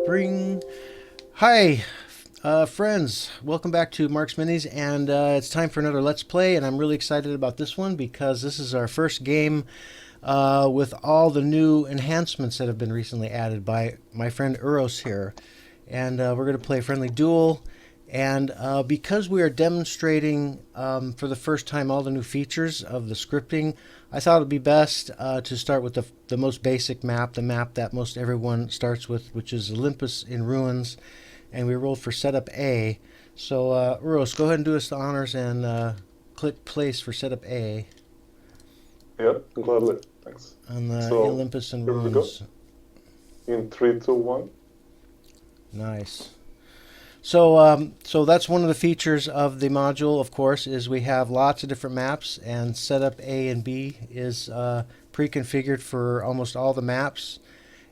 Spring. Hi, friends. Welcome back to Mark's Minis, and it's time for another Let's Play, and I'm really excited about this one because this is our first game with all the new enhancements that have been recently added by my friend Uros here. And we're going to play a friendly duel, and because we are demonstrating for the first time all the new features of the scripting, I thought it would be best to start with the most basic map, the map that most everyone starts with, which is Olympus in Ruins, and we rolled for setup A. So, Uros, go ahead and do us the honors and click place for setup A. Yep, gladly. Thanks. On the So, Olympus in here we go. Ruins. In 3, 2, 1. Nice. So, so that's one of the features of the module, of course, is we have lots of different maps, and setup A and B is pre-configured for almost all the maps,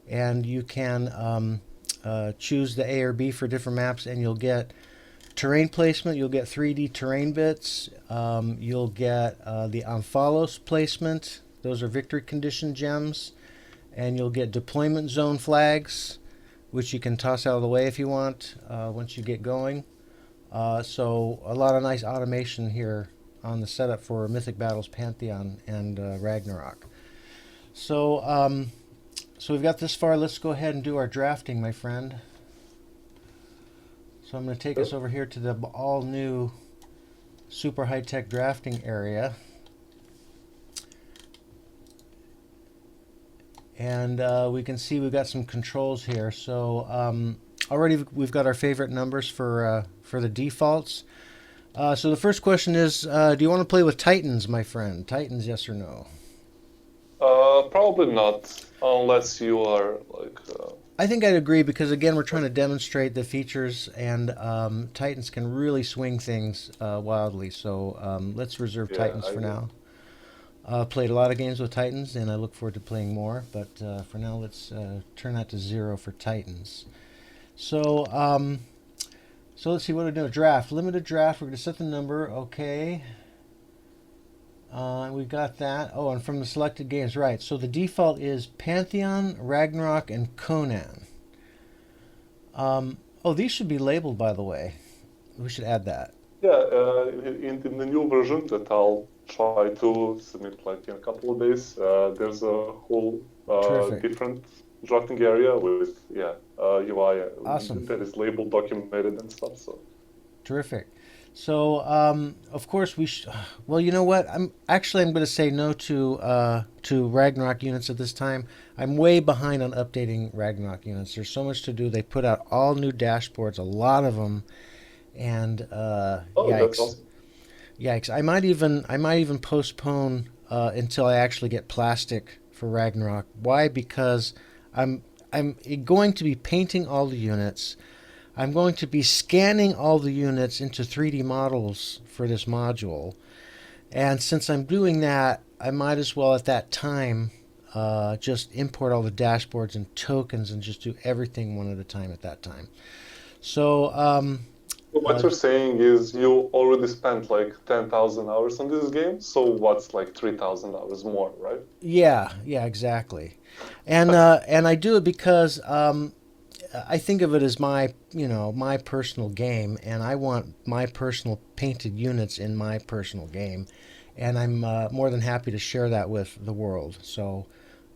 and you can choose the A or B for different maps, and you'll get terrain placement, you'll get 3D terrain bits, you'll get the Amphalos placement, those are victory condition gems, and you'll get deployment zone flags, which you can toss out of the way if you want once you get going. So a lot of nice automation here on the setup for Mythic Battles, Pantheon, and Ragnarok. So, so we've got this far. Let's go ahead and do our drafting, my friend. So I'm going to take us over here to the all-new super high-tech drafting area. And we can see we've got some controls here. So already we've got our favorite numbers for the defaults. So the first question is, do you want to play with Titans, my friend? Titans, yes or no? Probably not, unless you are like... I think I'd agree because, again, we're trying to demonstrate the features, and Titans can really swing things wildly. So let's reserve Titans for now. Played a lot of games with Titans, and I look forward to playing more. But for now, let's turn that to 0 for Titans. So, so let's see what we're doing. Draft, limited draft. We're going to set the number. Okay. We've got that. Oh, and from the selected games, right. So the default is Pantheon, Ragnarok, and Conan. Oh, these should be labeled, by the way. We should add that. Yeah, in the new version that I'll try to submit like in a couple of days, there's a whole different drafting area with UI awesome. that is labeled, documented, and stuff. So terrific. So of course well, you know what? I'm going to say no to Ragnarok units at this time. I'm way behind on updating Ragnarok units. There's so much to do. They put out all new dashboards, a lot of them. And yikes! That's awesome. Yikes! I might even postpone until I actually get plastic for Ragnarok. Why? Because I'm going to be painting all the units. I'm going to be scanning all the units into 3D models for this module. And since I'm doing that, I might as well at that time just import all the dashboards and tokens and just do everything one at a time at that time. So. What you're saying is you already spent like 10,000 hours on this game, so what's like 3,000 hours more, right? Yeah, exactly. And and I do it because I think of it as my personal game, and I want my personal painted units in my personal game, and I'm more than happy to share that with the world. So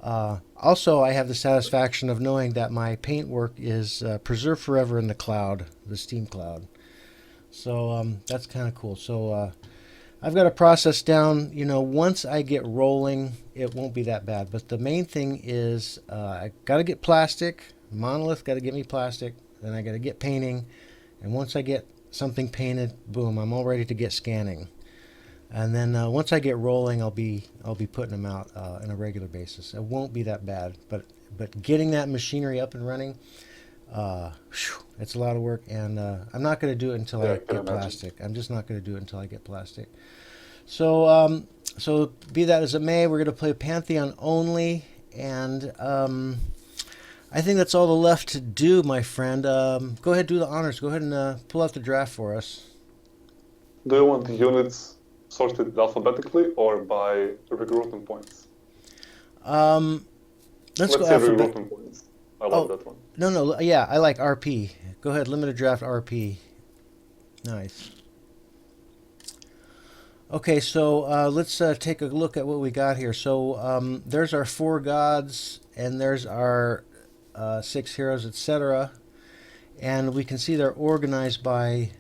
also I have the satisfaction of knowing that my paintwork is preserved forever in the cloud, the Steam cloud. So that's kind of cool. So I've got a process down. Once I get rolling, it won't be that bad. But the main thing is I got to get plastic. Monolith got to get me plastic. Then I got to get painting. And once I get something painted, boom, I'm all ready to get scanning. And then once I get rolling, I'll be putting them out on a regular basis. It won't be that bad. But getting that machinery up and running, it's a lot of work, and I'm not going to do it until I get plastic. I'm just not going to do it until I get plastic. So, so be that as it may, we're going to play Pantheon only, and I think that's all left to do, my friend. Go ahead, do the honors. Go ahead and pull out the draft for us. Do you want the units sorted alphabetically or by recruitment points? Let's go say recruitment points. I love that one. No, yeah, I like RP. Go ahead, limited draft RP. Nice. Okay, so let's take a look at what we got here. So there's our 4 gods, and there's our 6 heroes, etc. And we can see they're organized by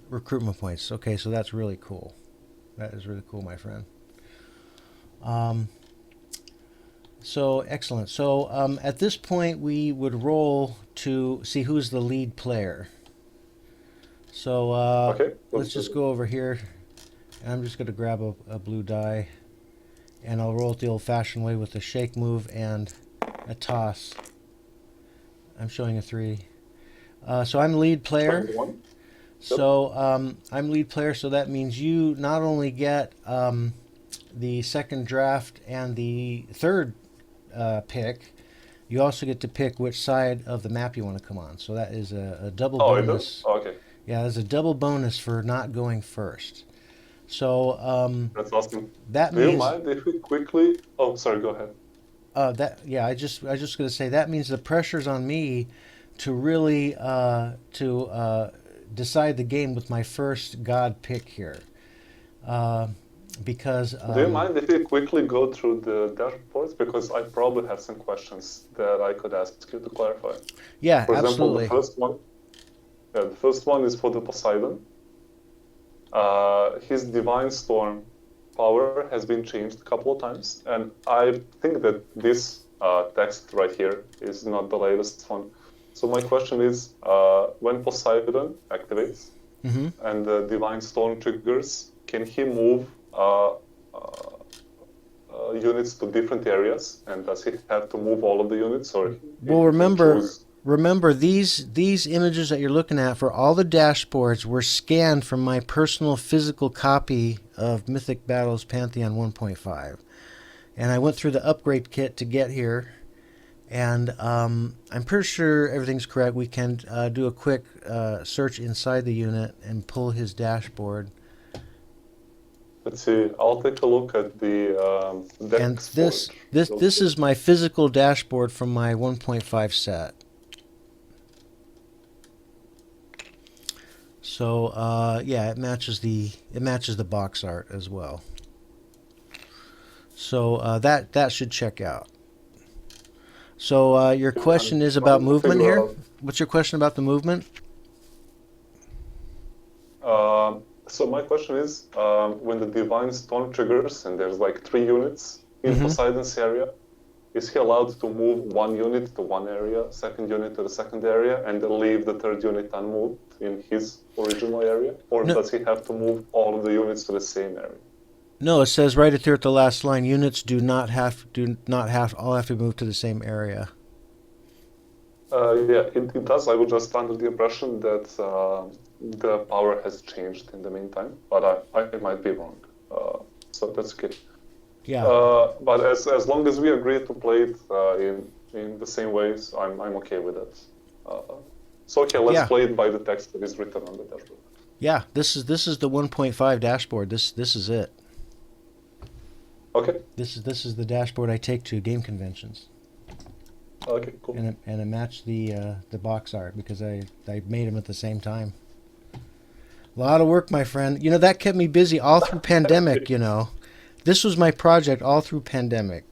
recruitment points. Okay, so that's really cool. That is really cool, my friend. So excellent. So at this point, we would roll to see who's the lead player. So Okay. let's just go over here. I'm just going to grab a blue die, and I'll roll it the old-fashioned way with a shake move and a toss. I'm showing a 3. So I'm lead player. So I'm lead player, so that means you not only get the second draft and the third pick, you also get to pick which side of the map you want to come on. So that is a double bonus. Oh, okay. Yeah, there's a double bonus for not going first. So that's awesome. That Do means, you mind if we quickly? Oh, sorry. Go ahead. I just going to say that means the pressure's on me to really decide the game with my first god pick here, because. Do you mind if we quickly go through the dashboards, because I probably have some questions that I could ask you to clarify. Yeah, for absolutely. Example, the first one is for the Poseidon. His Divine Storm power has been changed a couple of times, and I think that this text right here is not the latest one. So my question is, when Poseidon activates and the Divine Storm triggers, can he move units to different areas, and does he have to move all of the units, or? Well, remember these images that you're looking at for all the dashboards were scanned from my personal physical copy of Mythic Battles Pantheon 1.5, and I went through the upgrade kit to get here, and I'm pretty sure everything's correct. We can do a quick search inside the unit and pull his dashboard. Let's see. I'll take a look at the and this is my physical dashboard from my 1.5 set. So yeah, it matches the box art as well. So that should check out. So your question is about movement here. What's your question about the movement? So my question is, when the Divine Storm triggers and there's like 3 units in Poseidon's area, is he allowed to move 1 unit to one area, 2nd unit to the 2nd area, and then leave the 3rd unit unmoved in his original area? Or does he have to move all of the units to the same area? No, it says right there at the last line, units all have to move to the same area. Yeah, it does. I was just under the impression that the power has changed in the meantime, but I might be wrong. So that's okay. Yeah. But as long as we agree to play it in the same ways, I'm okay with it. So okay, let's play it by the text that is written on the dashboard. Yeah, this is the 1.5 dashboard. This is it. Okay. This is the dashboard I take to game conventions. Okay, cool. And it matched the box art because I made them at the same time. A lot of work, my friend. You know, that kept me busy all through pandemic, you know. This was my project all through pandemic.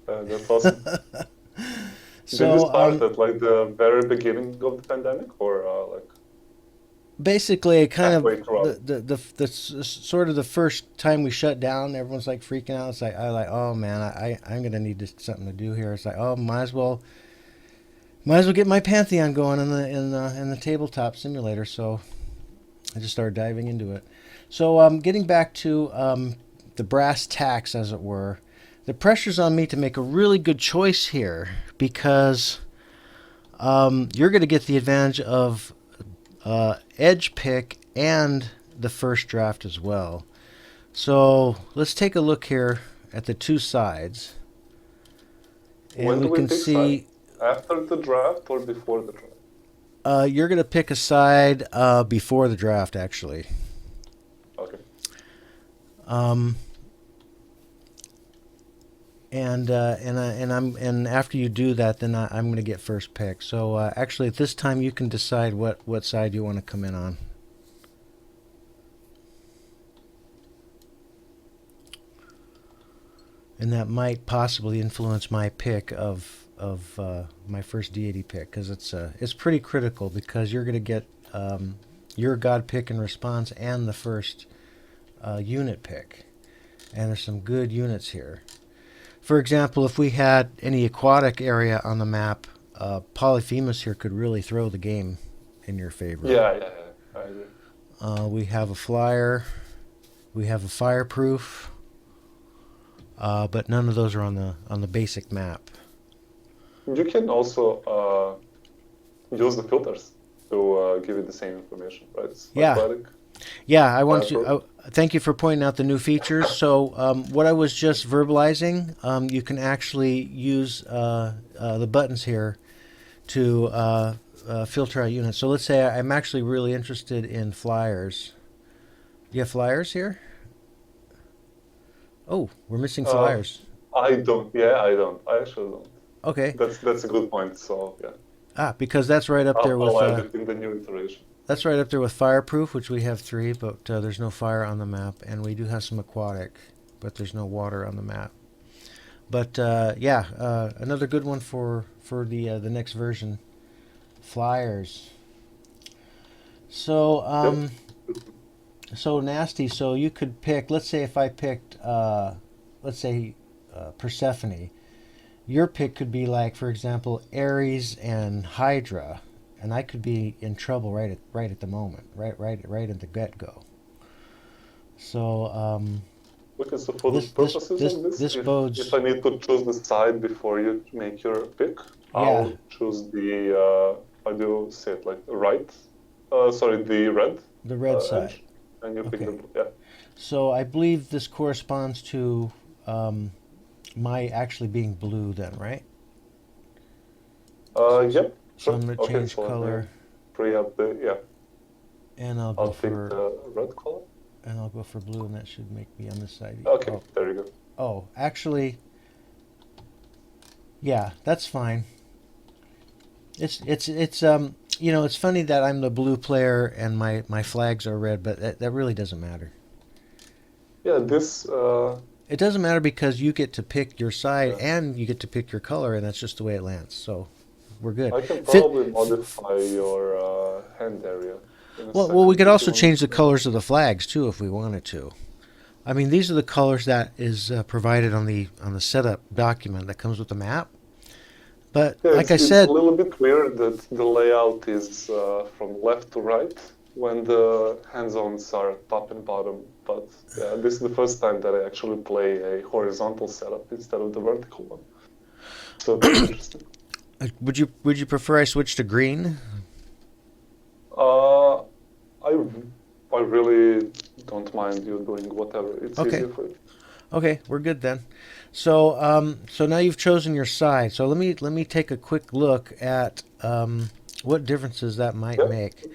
That's awesome. So, did you start at like the very beginning of the pandemic, or like? Basically, kind of the sort of the first time we shut down, everyone's like freaking out. It's like oh man, I'm gonna need something to do here. It's like, oh, might as well get my Pantheon going in the tabletop simulator. So I just started diving into it. So getting back to the brass tacks, as it were, the pressure's on me to make a really good choice here because you're going to get the advantage of edge pick and the first draft as well. So let's take a look here at the 2 sides. And when do we can pick see side? After the draft or before the draft? You're going to pick a side before the draft, actually. Okay. and after you do that, then I'm going to get first pick. So actually, at this time, you can decide what side you want to come in on. And that might possibly influence my pick of my first deity pick, because it's pretty critical, because you're going to get your god pick in response and the first unit pick, and there's some good units here. For example, if we had any aquatic area on the map, Polyphemus here could really throw the game in your favor. Yeah, I agree. We have a flyer, we have a fireproof. But none of those are on the basic map. You can also use the filters to give it the same information, right? It's aquatic. Yeah. I want to thank you for pointing out the new features. So what I was just verbalizing, you can actually use the buttons here to filter out units. So let's say I'm actually really interested in flyers. Do you have flyers here? Oh, we're missing flyers. I don't. Yeah, I don't. I actually don't. Okay. That's a good point. So yeah. Because that's right up there with. I'll add it in the new iteration. That's right up there with fireproof, which we have 3, but there's no fire on the map, and we do have some aquatic, but there's no water on the map. But another good one for the next version, flyers. So Yep. So nasty. So you could pick. Let's say if I picked, Persephone, your pick could be like, for example, Ares and Hydra, and I could be in trouble right at the moment, right at the get go. So Okay, so for the purposes of this, if I need to choose the side before you make your pick, I'll choose the how do you say it, like right? The red. The red side. Edge. And you pick the blue, yeah. So I believe this corresponds to my actually being blue then, right? Yep. So I'm going to change color. Free up And I'll go pick for the red color. And I'll go for blue, and that should make me on this side. Okay, there you go. Oh, actually, yeah, that's fine. It's it's funny that I'm the blue player and my flags are red, but that really doesn't matter. Yeah, this. It doesn't matter because you get to pick your side and you get to pick your color, and that's just the way it lands. So we're good. I can probably modify your hand area. Well, we could also change the colors of the flags too if we wanted to. I mean, these are the colors that is provided on the setup document that comes with the map. But like I said, it's a little bit weird that the layout is from left to right when the hand zones are top and bottom. But yeah, this is the first time that I actually play a horizontal setup instead of the vertical one. So that's interesting. Would you prefer I switch to green? I really don't mind you doing whatever. It's easier for you. Okay, we're good then. So so now you've chosen your side. So let me take a quick look at what differences that might make.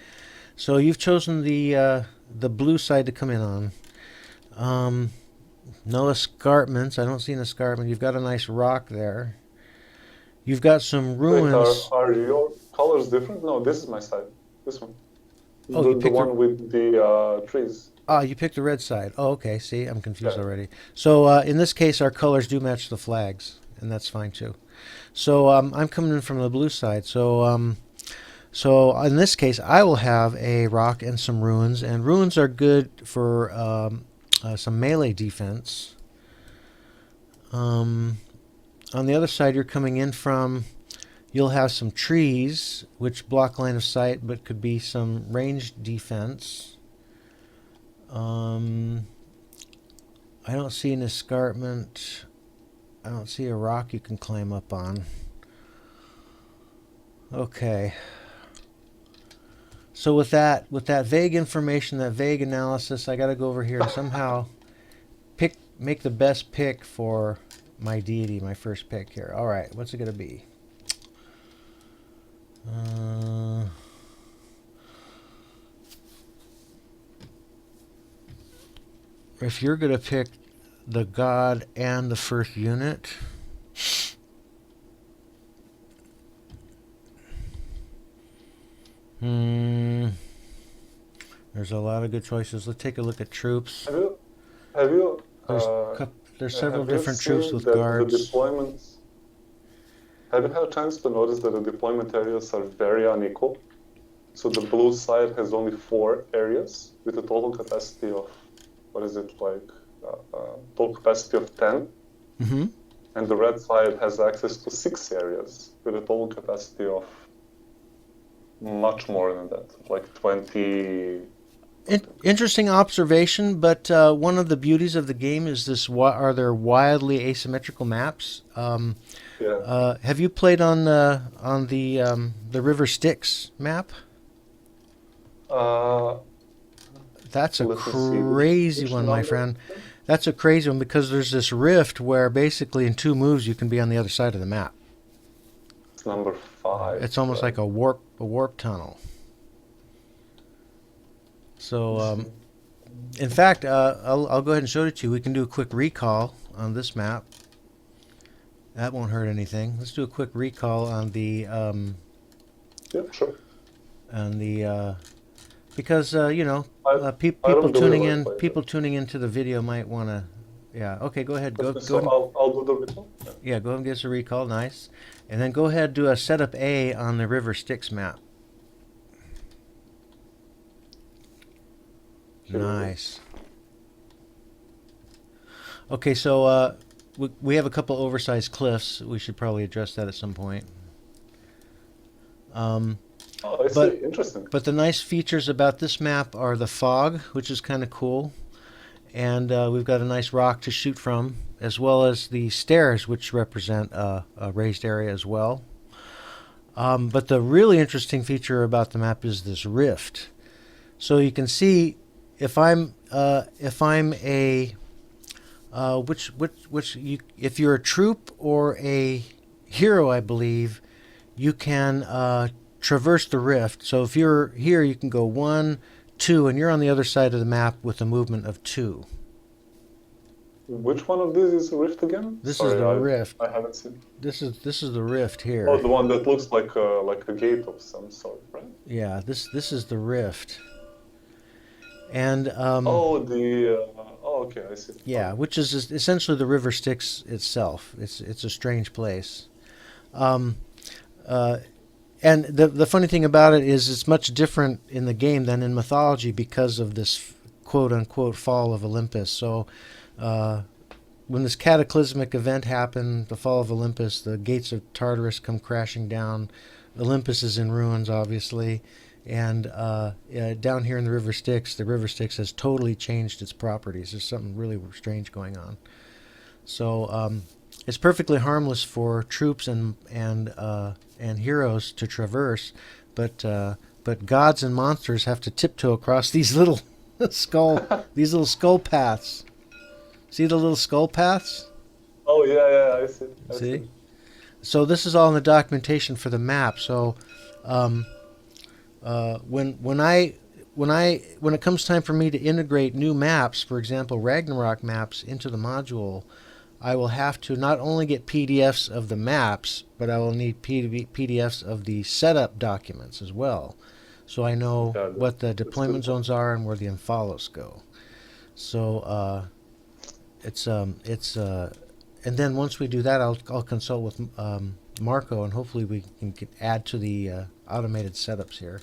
So you've chosen the blue side to come in on. No escarpments. I don't see an escarpment. You've got a nice rock there. You've got some ruins. Are your colors different? No, this is my side. This one. Oh, the one with the trees. Ah, you picked the red side. Oh, okay. See, I'm confused already. So in this case, our colors do match the flags, and that's fine too. So I'm coming in from the blue side. So so in this case, I will have a rock and some ruins, and ruins are good for some melee defense. On the other side, you're coming in from. You'll have some trees, which block line of sight, but could be some ranged defense. I don't see an escarpment. I don't see a rock you can climb up on. Okay. So with that vague information, that vague analysis, I got to go over here and somehow make the best pick for my deity, my first pick here. All right, what's it going to be? If you're going to pick the god and the first unit, Hmm. There's a lot of good choices. Let's take a look at troops. Have you There's several have you different troops seen with that the guards. deployments? Have you had a chance to notice that the deployment areas are very unequal? So the blue side has only 4 areas with a total capacity of, what is it like, total capacity of 10. Mm-hmm. And the red side has access to 6 areas with a total capacity of much more than that, like 20. Interesting observation, but one of the beauties of the game is are there wildly asymmetrical maps. Yeah. Have you played on the River Styx map? Uh, That's a Let me see crazy which one, my number. friend. That's a crazy one because there's this rift where basically in 2 moves you can be on the other side of the map. It's number 5, It's almost right? like a warp tunnel. So, Let's see. in fact, I'll go ahead and show it to you. We can do a quick recall on this map. That won't hurt anything. Let's do a quick recall on the Yeah, sure. because I I people don't believe tuning I in played it. people tuning into the video might want to. Yeah. Okay. Go ahead. Go So ahead. I'll do the recall. Yeah. Yeah. Go ahead and give us a recall. Nice. And then go ahead and do a setup A on the River Styx map. Here we go. Nice. Okay. So we have a couple oversized cliffs. We should probably address that at some point. Um, Oh, I but see. Interesting. but the nice features about this map are the fog, which is kind of cool, and we've got a nice rock to shoot from, as well as the stairs, which represent a raised area as well. But the really interesting feature about the map is this rift. So you can see if I'm a if you're a troop or a hero, I believe you can traverse the rift. So if you're here, you can go 1, 2, and you're on the other side of the map with a movement of 2. Which one of these is Rift again? This is Sorry, the rift. I haven't seen. This is the rift here. Oh, the one that looks like a gate of some sort, right? Yeah, this is the rift. And oh, okay, I see. yeah, Okay. which is essentially the River Styx itself. It's a strange place. Um, uh, and the funny thing about it is it's much different in the game than in mythology because of this quote unquote fall of Olympus. So uh, when this cataclysmic event happened, the fall of Olympus, the gates of Tartarus come crashing down. Olympus is in ruins, obviously, and down here in the River Styx has totally changed its properties. There's something really strange going on. So it's perfectly harmless for troops and heroes to traverse, but gods and monsters have to tiptoe across these little skull paths. See the little skull paths? Oh yeah, yeah, I see. I See? see. So this is all in the documentation for the map. So um, when it comes time for me to integrate new maps, for example Ragnarok maps, into the module, I will have to not only get PDFs of the maps, but I will need PDFs of the setup documents as well, so I know Yeah, what the that's a good deployment point. zones are and where the infollows go. So and then once we do that, I'll consult with Marco, and hopefully we can add to the automated setups here.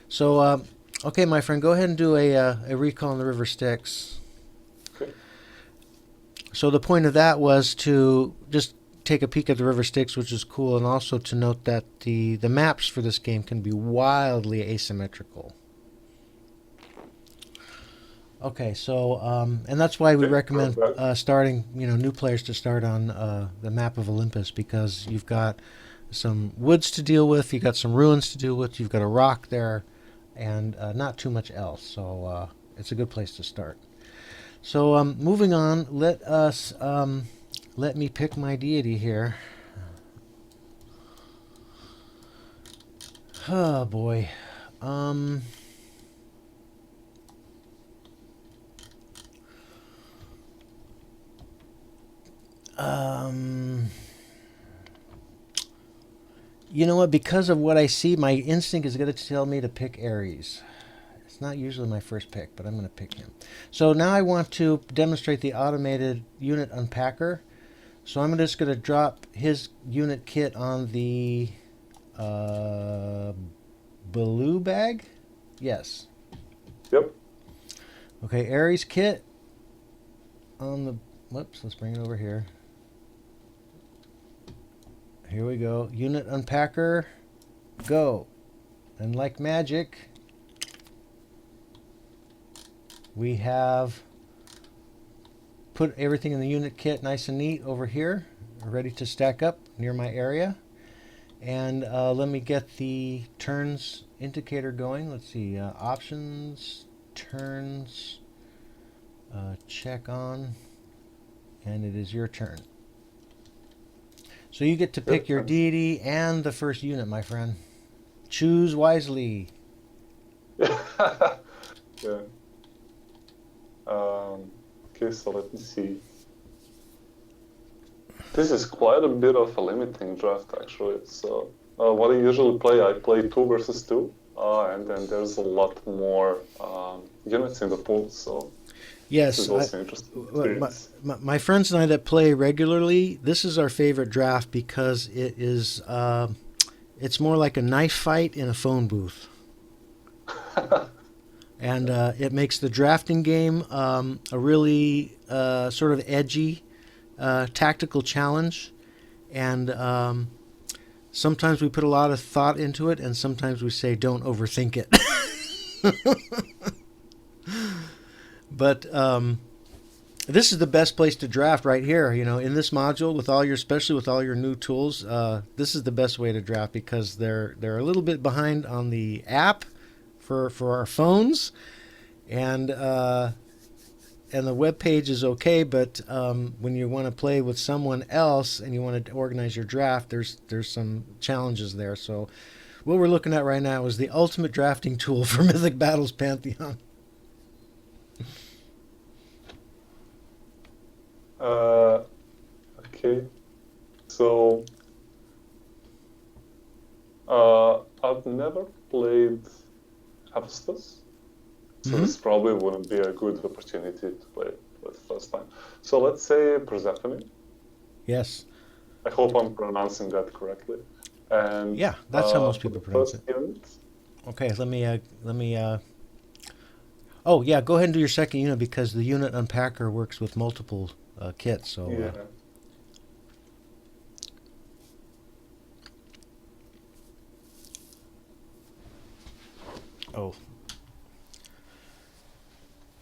So okay, my friend, go ahead and do a recall on the River Styx. Okay. So the point of that was to just take a peek at the River Styx, which is cool, and also to note that the maps for this game can be wildly asymmetrical. Okay, so and that's why we Okay. recommend Perfect. starting, new players to start on the map of Olympus, because you've got some woods to deal with, you've got some ruins to deal with, you've got a rock there, and not too much else. So it's a good place to start. So moving on, let me pick my deity here. Oh boy. Um, um, You know what? Because of what I see, my instinct is going to tell me to pick Ares. It's not usually my first pick, but I'm going to pick him. So now I want to demonstrate the automated unit unpacker. So I'm just going to drop his unit kit on the blue bag. Yes. Yep. Okay, Ares kit on the. Whoops, let's bring it over here. Here we go. Unit unpacker, go. And like magic, we have put everything in the unit kit nice and neat over here, ready to stack up near my area. And let me get the turns indicator going. Let's see, options, turns, check on, and it is your turn. So you get to pick your deity and the first unit, my friend. Choose wisely. Yeah. Okay, so let me see. This is quite a bit of a limiting draft, actually. So what I usually play, I play 2 versus 2, and then there's a lot more units in the pool. So yes, this is also interesting. My friends and I that play regularly, this is our favorite draft because it is it's more like a knife fight in a phone booth. And it makes the drafting game a really sort of edgy, tactical challenge. And sometimes we put a lot of thought into it, and sometimes we say, don't overthink it. But this is the best place to draft right here. You know, in this module, with all your, especially with all your new tools, this is the best way to draft because they're a little bit behind on the app for our phones, and the web page is okay, but when you want to play with someone else and you want to organize your draft, there's some challenges there. So what we're looking at right now is the ultimate drafting tool for Mythic Battles Pantheon. Okay, so I've never played Hephaestus, so this probably wouldn't be a good opportunity to play it for the first time. So let's say Persephone. Yes. I hope I'm pronouncing that correctly. And yeah, that's how most people pronounce it. Unit, okay, let me. Oh yeah, go ahead and do your second unit because the unit unpacker works with multiple kits. So. Yeah. Oh.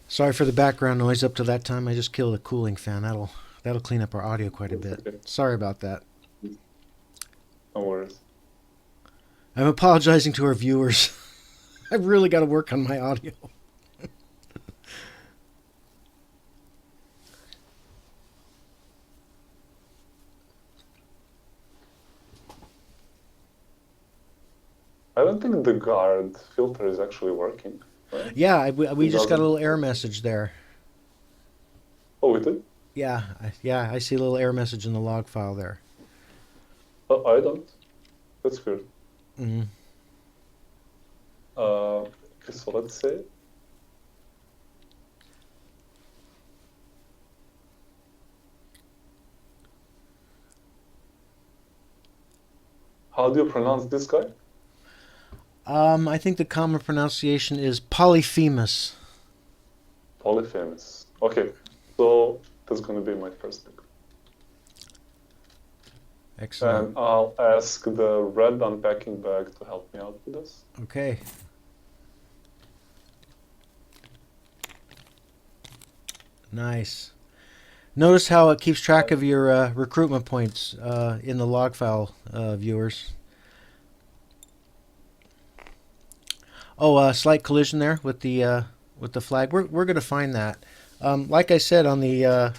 Sorry for the background noise up to that time. I just killed a cooling fan. That'll clean up our audio quite a bit. Okay. Sorry about that. No worries. I'm apologizing to our viewers. I've really got to work on my audio. I don't think the guard filter is actually working. Right? Yeah, we just got a little error message there. Oh, we did? Yeah, I see a little error message in the log file there. Oh, I don't. That's weird. Mm-hmm. Okay, so let's say. How do you pronounce this guy? I think the common pronunciation is Polyphemus. Polyphemus. Okay, so that's going to be my first pick. Excellent. And I'll ask the red unpacking bag to help me out with this. Okay. Nice. Notice how it keeps track of your recruitment points in the log file, viewers. Oh, slight collision there with the flag. We're going to find that. Like I said on the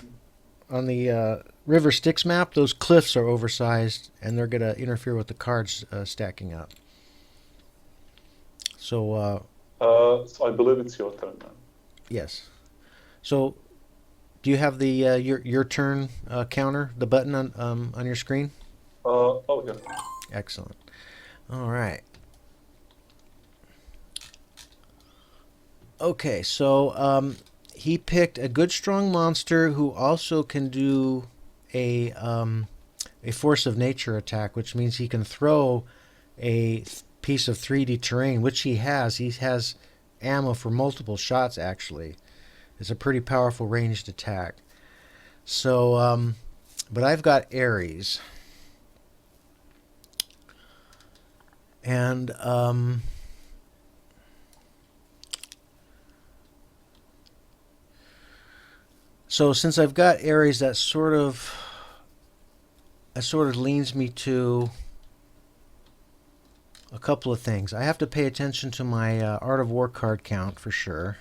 River Styx map, those cliffs are oversized and they're going to interfere with the cards stacking up. So so I believe it's your turn now. Yes. So do you have the your turn counter, the button on your screen? Oh yeah. Excellent. All right. Okay, so he picked a good strong monster who also can do a force of nature attack, which means he can throw a piece of 3D terrain, which he has. He has ammo for multiple shots, actually. It's a pretty powerful ranged attack. So, but I've got Ares. And, so since I've got Ares, that sort of leans me to a couple of things. I have to pay attention to my Art of War card count for sure.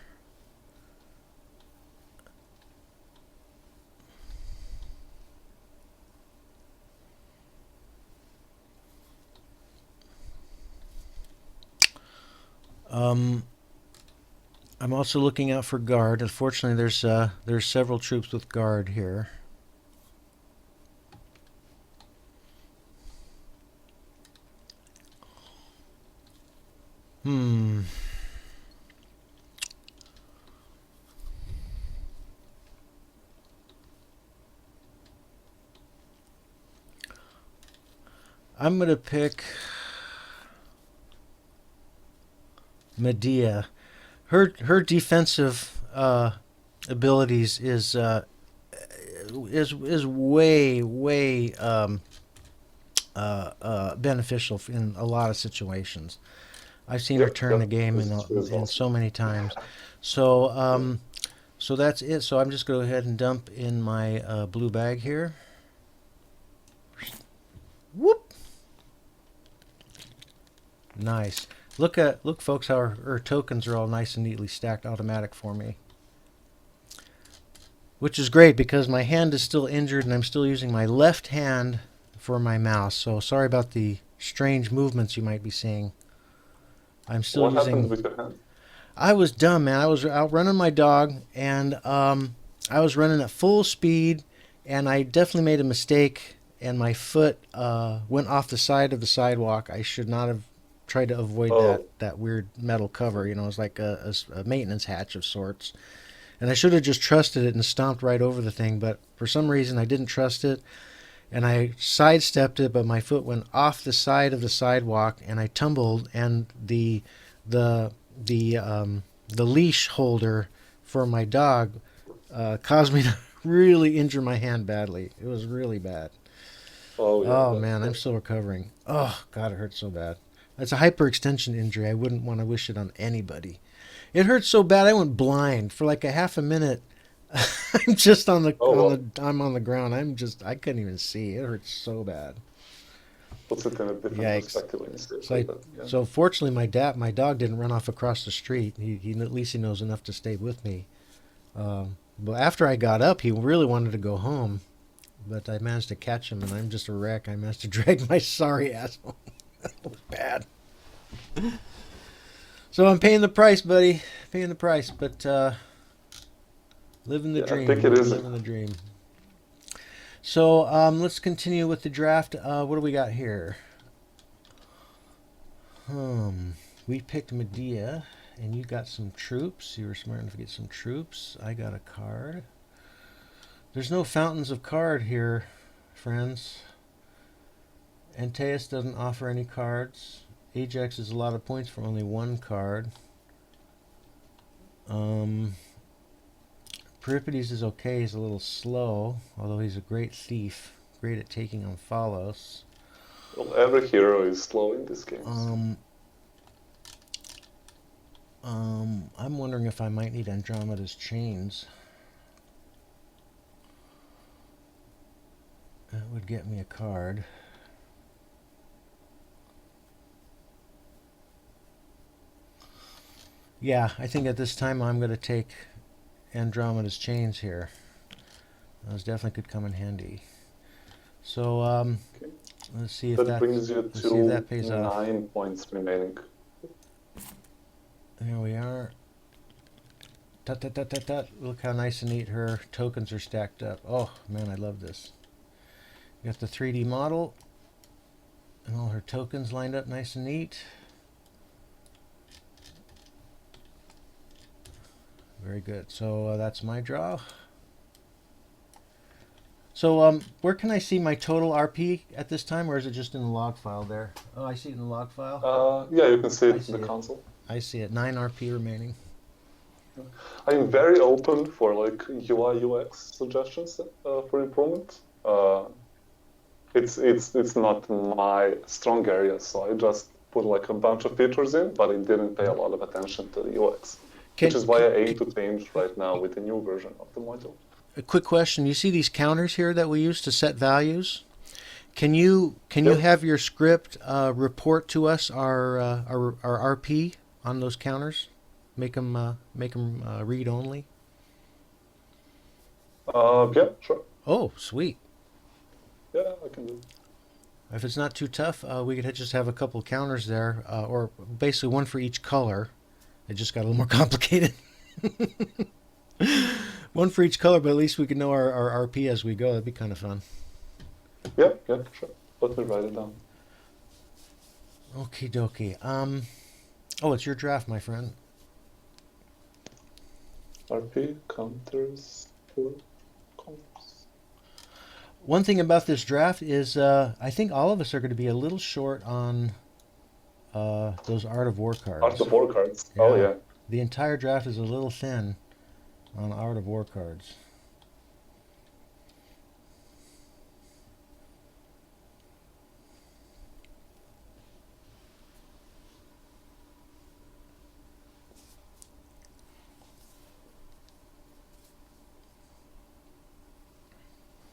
I'm also looking out for guard. Unfortunately, there's several troops with guard here. I'm gonna pick Medea. Her defensive abilities is way beneficial in a lot of situations. I've seen her turn the game in so many times. So so that's it. So I'm just going to go ahead and dump in my blue bag here. Whoop! Nice. Look, folks, how her tokens are all nice and neatly stacked automatic for me. Which is great because my hand is still injured and I'm still using my left hand for my mouse. So sorry about the strange movements you might be seeing. I'm still what using... happened with your hand? I was dumb, man. I was out running my dog and I was running at full speed and I definitely made a mistake and my foot went off the side of the sidewalk. I should not have tried to avoid that weird metal cover. You know, it was like a maintenance hatch of sorts. And I should have just trusted it and stomped right over the thing, but for some reason I didn't trust it. And I sidestepped it, but my foot went off the side of the sidewalk and I tumbled, and the leash holder for my dog caused me to really injure my hand badly. It was really bad. Oh man, I'm still recovering. Oh God, it hurts so bad. It's a hyperextension injury. I wouldn't want to wish it on anybody. It hurt so bad I went blind for like a half a minute. I'm just on the, I'm on the ground. I couldn't even see. It hurts so bad. Puts it in a different perspective when you say so, so fortunately, my dog didn't run off across the street. He at least he knows enough to stay with me. But after I got up, he really wanted to go home, but I managed to catch him, and I'm just a wreck. I managed to drag my sorry ass home. That was bad. So I'm paying the price, buddy. Paying the price, but living the dream. I think it is. Living the dream. So let's continue with the draft. What do we got here? We picked Medea, and you got some troops. You were smart enough to get some troops. I got a card. There's no fountains of card here, friends. Antaeus doesn't offer any cards. Ajax is a lot of points for only one card. Peripetes is okay. He's a little slow, although he's a great thief. Great at taking on follows. Well, every hero is slow in this game. I'm wondering if I might need Andromeda's chains. That would get me a card. Yeah, I think at this time I'm going to take Andromeda's chains here. Those definitely could come in handy. So let's see if that brings you to that pays off. 9 points remaining. There we are. Tut, tut, tut, tut, tut. Look how nice and neat her tokens are stacked up. Oh man, I love this. You got the 3D model. And all her tokens lined up nice and neat. Very good. So that's my draw. So where can I see my total RP at this time, or is it just in the log file there? Oh, I see it in the log file. Yeah, you can see I it see in the it. console. I see it. 9 RP remaining. I'm very open for like UI UX suggestions for improvement. It's not my strong area, so I just put like a bunch of features in, but it didn't pay a lot of attention to the UX, which is why I aim to change right now with the new version of the module. A quick question. You see these counters here that we use to set values? Can you Yep. have your script report to us our RP on those counters? Make them read only. Yeah, sure. Oh, sweet. Yeah, I can do it. If it's not too tough, we could just have a couple counters there, or basically one for each color. It just got a little more complicated. One for each color, but at least we can know our RP as we go. That'd be kind of fun. Yeah, sure. Let me write it down. Okie dokie. Oh, it's your draft, my friend. RP counters for colors. One thing about this draft is I think all of us are going to be a little short on those Art of War cards. Art of War cards. Yeah. Oh yeah. The entire draft is a little thin on Art of War cards.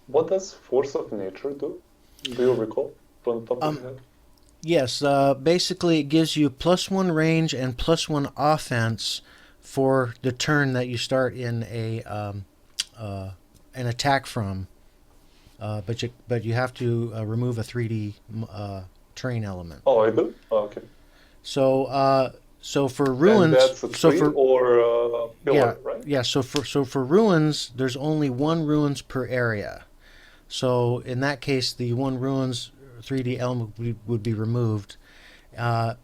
What does Force of Nature do? Do you recall from the top of your head? Yes, basically it gives you +1 range and +1 offense for the turn that you start in an attack from. But you have to remove a 3D terrain element. Oh, I do? Oh, okay. So for ruins, and that's a tree or pillar, right? yeah. So for ruins, there's only 1 ruins per area. So in that case, the 1 ruins 3D element would be removed. But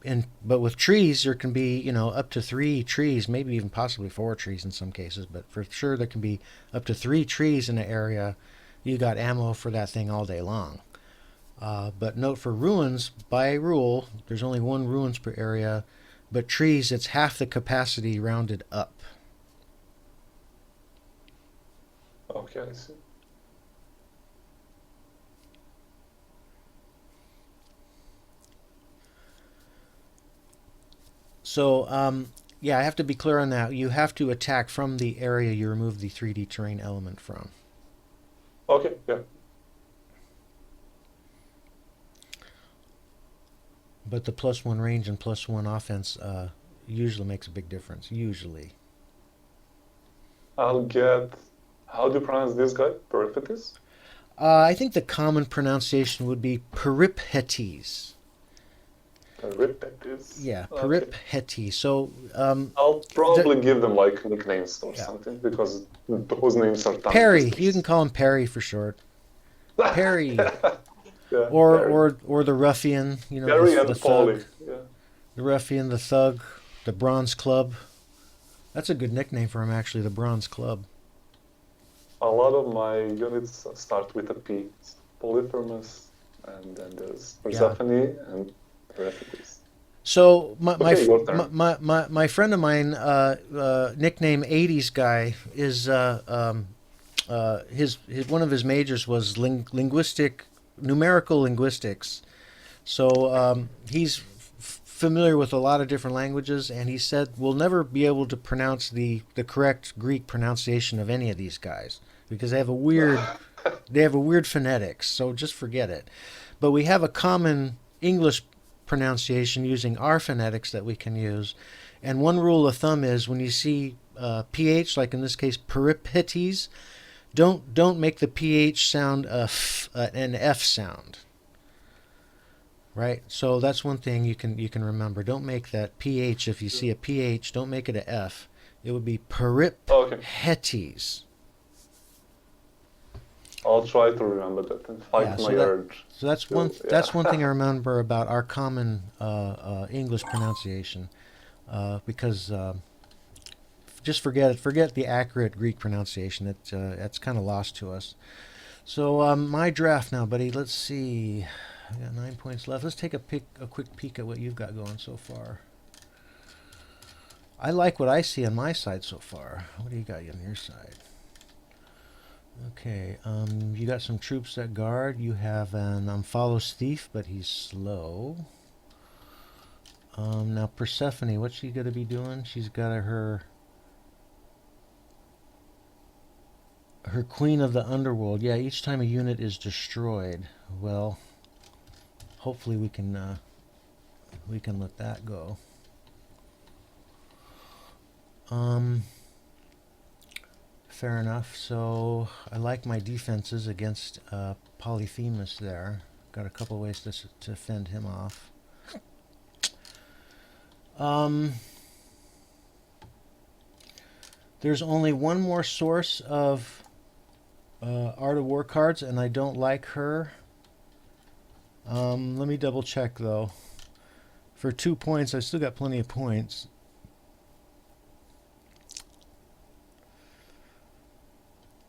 with trees, there can be up to 3 trees, maybe even possibly 4 trees in some cases. But for sure, there can be up to 3 trees in an area. You got ammo for that thing all day long. But note for ruins, by rule, there's only 1 ruins per area. But trees, it's half the capacity rounded up. Okay, I see. So, yeah, I have to be clear on that. You have to attack from the area you remove the 3D terrain element from. Okay, yeah. But the +1 range and +1 offense usually makes a big difference. Usually. I'll get. How do you pronounce this guy? Periphetes? I think the common pronunciation would be Peripetes. Peripetes. Yeah, Okay. Peripetes. So I'll probably give them like nicknames or something because those names are Perry. You can call him Perry for short. Perry. Yeah, or the ruffian, Perry and the Polly. thug. Yeah. The ruffian, the thug, the Bronze Club. That's a good nickname for him, actually, the Bronze Club. A lot of my units start with a P. It's Polyphemus, and then there's Persephone and Periphetes. So my friend of mine, nickname 80s guy, is his one of his majors was numerical linguistics. So he's familiar with a lot of different languages, and he said we'll never be able to pronounce the correct Greek pronunciation of any of these guys because they have a weird phonetics. So just forget it. But we have a common English pronunciation using our phonetics that we can use. And one rule of thumb is when you see ph, like in this case peripetes, don't make the ph sound an f sound. Right? So that's one thing you can remember. Don't make that ph. If you see a ph, don't make it a f. It would be peripetes. I'll try to remember that and fight Yeah, my urge. so that's to, that's one yeah. thing I remember about our common English pronunciation, because just forget it. Forget the accurate Greek pronunciation. That's kind of lost to us. So my draft now, buddy. Let's see. I got 9 points left. Let's take a quick peek at what you've got going so far. I like what I see on my side so far. What do you got on your side? Okay, you got some troops that guard. You have an Omphalos thief, but he's slow. Now Persephone, what's she gonna be doing? She's got her Queen of the Underworld. Yeah, each time a unit is destroyed. Well, hopefully we can let that go. Fair enough. So I like my defenses against Polyphemus there. Got a couple ways to fend him off. There's only one more source of Art of War cards, and I don't like her. Let me double check though. For 2 points, I still got plenty of points.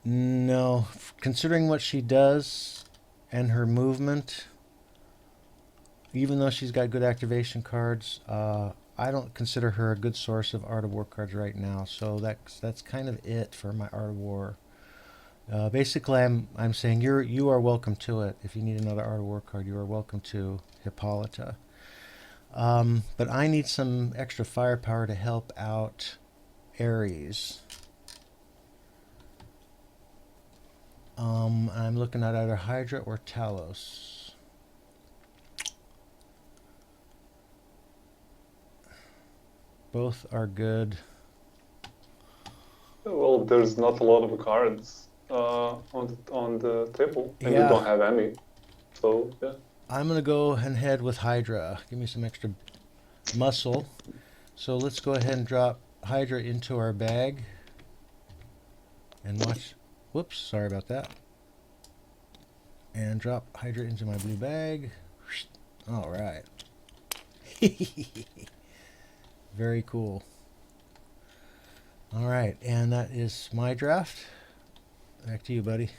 No, considering what she does and her movement, even though she's got good activation cards, I don't consider her a good source of Art of War cards right now. So that's kind of it for my Art of War. Basically, I'm saying you are welcome to it. If you need another Art of War card, you are welcome to Hippolyta. But I need some extra firepower to help out Ares. I'm looking at either Hydra or Talos. Both are good. Well, there's not a lot of cards on the table, and we don't have any. So yeah. I'm gonna go and head with Hydra. Give me some extra muscle. So let's go ahead and drop Hydra into our bag and watch. Whoops, sorry about that. And drop Hydra into my blue bag. All right. Very cool. All right, and that is my draft. Back to you, buddy.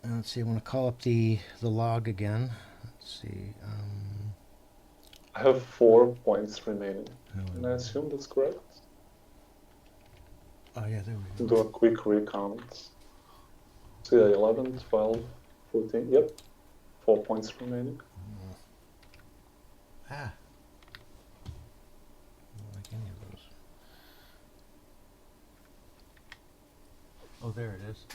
And let's see, I want to call up the log again. Let's see. I have 4 points remaining. And I assume that's correct? Oh, yeah, there we go. Do a quick recount. So yeah, 11, 12, 14. Yep. 4 points remaining. Ah. I don't like any of those. Oh, there it is.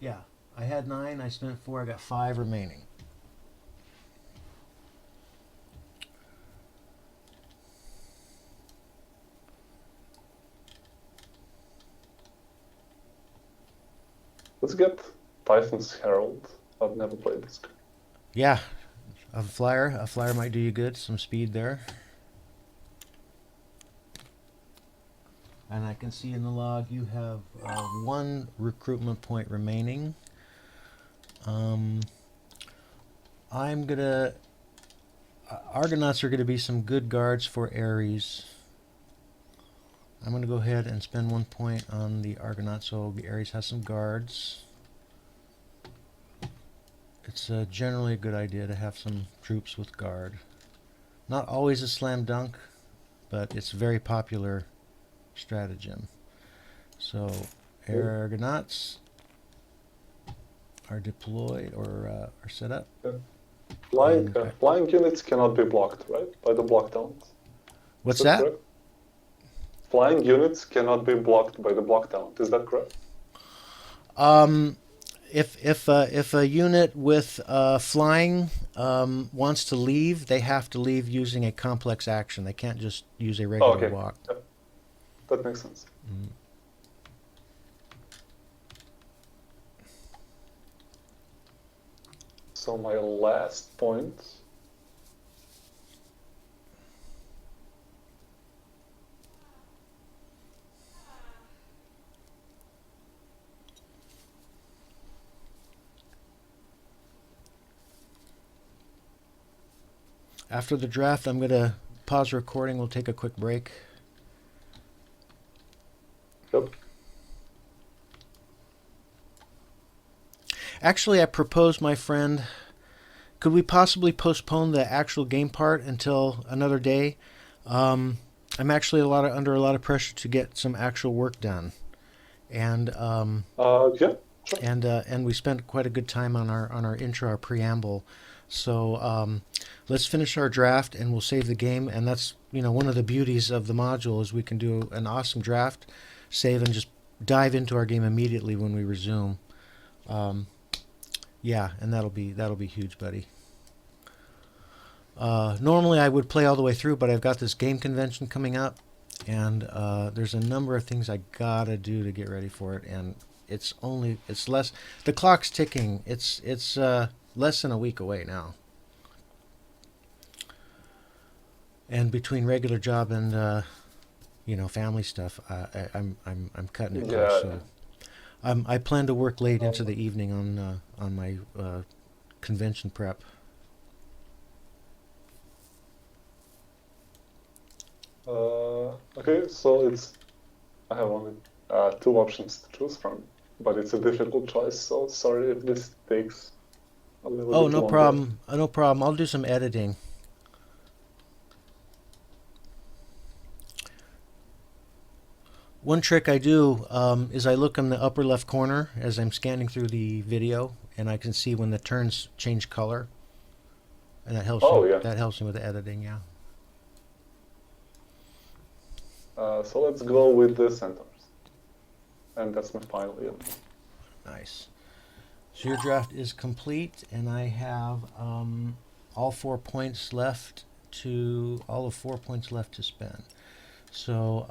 Yeah, I had 9, I spent 4, I got 5 remaining. Let's get Typhon's Herald. I've never played this game. Yeah, a flyer might do you good. Some speed there. And I can see in the log you have 1 recruitment point remaining. I'm gonna Argonauts are gonna be some good guards for Ares. I'm going to go ahead and spend 1 point on the Argonaut so Ares has some guards. It's generally a good idea to have some troops with guard. Not always a slam dunk, but it's a very popular stratagem. So Argonauts are deployed or are set up. Yeah. Flying units cannot be blocked, right? By the blockdowns. What's that? Correct? Flying units cannot be blocked by the blockdown. Is that correct? If a unit with flying wants to leave, they have to leave using a complex action. They can't just use a regular walk. Yep. That makes sense. So my last point. After the draft, I'm going to pause the recording. We'll take a quick break. Yep. Actually, I proposed, my friend, could we possibly postpone the actual game part until another day? I'm actually under a lot of pressure to get some actual work done, and Yeah, sure. and we spent quite a good time on our intro, our preamble. So let's finish our draft, and we'll save the game. And that's one of the beauties of the module is we can do an awesome draft, save, and just dive into our game immediately when we resume. Yeah, and that'll be huge, buddy. Normally I would play all the way through, but I've got this game convention coming up, and there's a number of things I gotta do to get ready for it, and it's less. The clock's ticking. It's less than a week away now. And between regular job and family stuff, I'm cutting it close. So I plan to work late into the evening on my convention prep. Okay, so I have only 2 options to choose from, but it's a difficult choice, so sorry if this takes a little bit longer. No problem. No problem. I'll do some editing. One trick I do is I look in the upper left corner as I'm scanning through the video, and I can see when the turns change color, and that helps. Yeah. That helps me with the editing. Yeah. So let's go with the centaurs, and that's my final unit. Nice. So your draft is complete, and I have all 4 points left to spend. So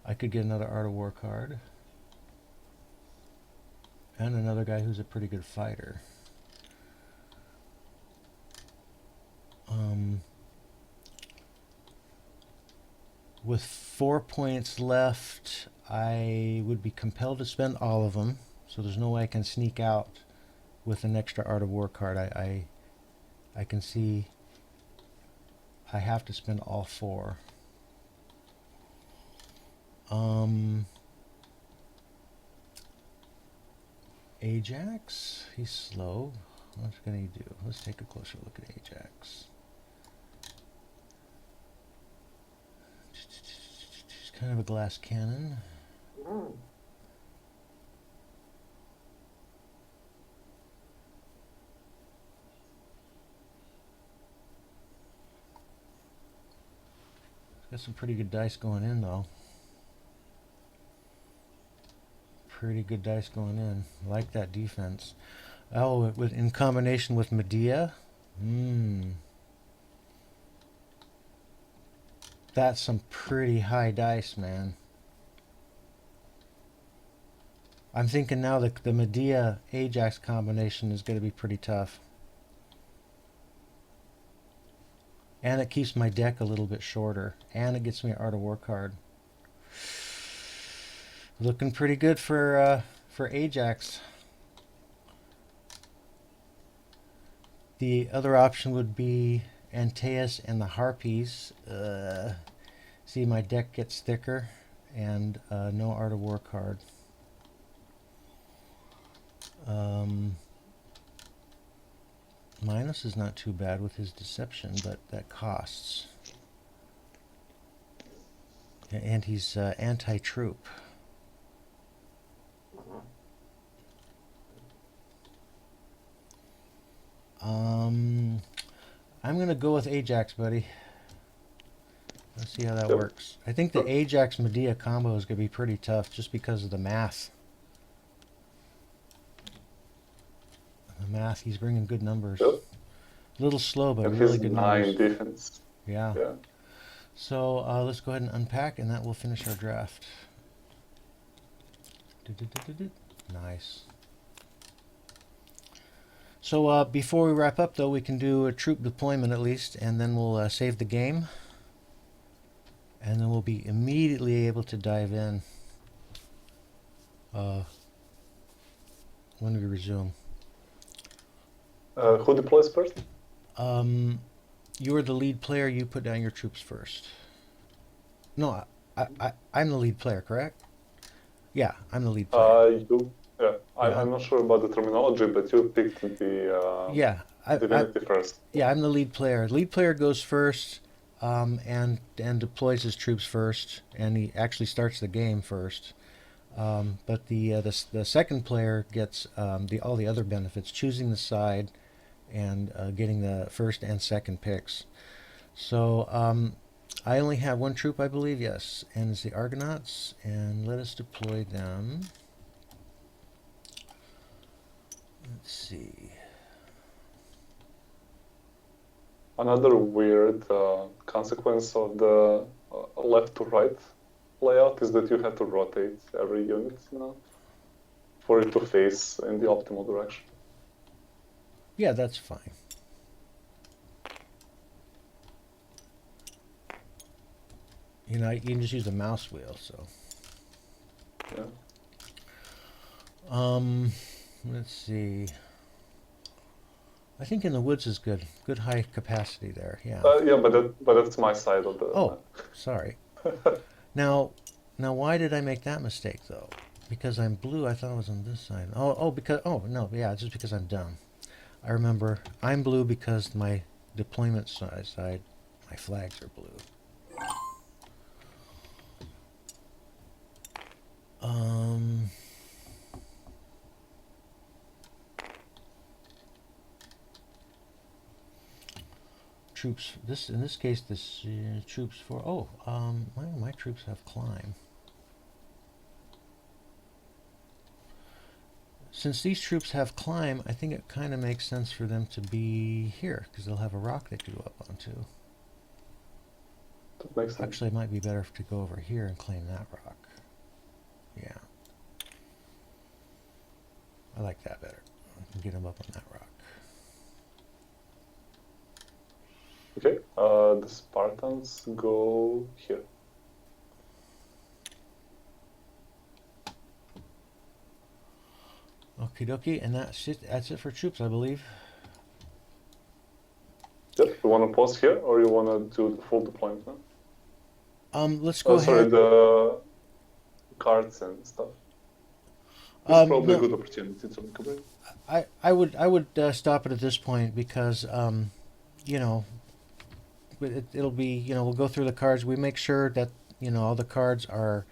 I could get another Art of War card, and another guy who's a pretty good fighter. With 4 points left, I would be compelled to spend all of them, so there's no way I can sneak out with an extra Art of War card. I can see I have to spend all 4. Ajax, he's slow. What's gonna he do? Let's take a closer look at Ajax. He's kind of a glass cannon. Got some pretty good dice going in, though. Pretty good dice going in. I like that defense. Oh, in combination with Medea. That's some pretty high dice, man. I'm thinking now that the Medea Ajax combination is going to be pretty tough. And it keeps my deck a little bit shorter. And it gets me an Art of War card. Looking pretty good for Ajax. The other option would be Antaeus and the Harpies. See, my deck gets thicker, and no Art of War card. Minus is not too bad with his deception, but that costs. And he's anti-troop. I'm going to go with Ajax, buddy. Let's see how that works. I think the Ajax-Medea combo is going to be pretty tough just because of the math. The math, he's bringing good numbers. A little slow, but and really good numbers. 9 defense. Yeah. So let's go ahead and unpack, and that will finish our draft. Nice. So before we wrap up, though, we can do a troop deployment at least, and then we'll save the game. And then we'll be immediately able to dive in when we resume. Who deploys first? You're the lead player. You put down your troops first. No, I'm the lead player, correct? Yeah, I'm the lead player. I'm not sure about the terminology, but you picked the divinity first. Yeah, I'm the lead player. Lead player goes first, and deploys his troops first, and he actually starts the game first. But the second player gets all the other benefits, choosing the side, and getting the first and second picks. So I only have one troop, I believe, yes, and it's the Argonauts, and let us deploy them. Let's see. Another weird consequence of the left to right layout is that you have to rotate every unit now for it to face in the optimal direction. Yeah, that's fine. You know, you can just use the mouse wheel, so. Yeah. Let's see. I think in the woods is good. Good high capacity there. Yeah. But that's my side of the. Oh, sorry. Now, why did I make that mistake though? Because I'm blue. I thought it was on this side. Just because I'm dumb. I remember I'm blue because my deployment side, my flags are blue. Troops. In this case, troops for. My troops have climb. Since these troops have climb, I think it kind of makes sense for them to be here because they'll have a rock they could go up onto. That makes sense. Actually, it might be better to go over here and claim that rock. Yeah. I like that better. I can get them up on that rock. Okay, the Spartans go here. Okie dokie, and that's it for troops, I believe. Yep, you want to pause here, or you want to do the full deployment now? Let's go ahead. Sorry, the cards and stuff. It's probably a good opportunity to make a break. I would stop it at this point because you know, it'll be, we'll go through the cards. We make sure that all the cards are,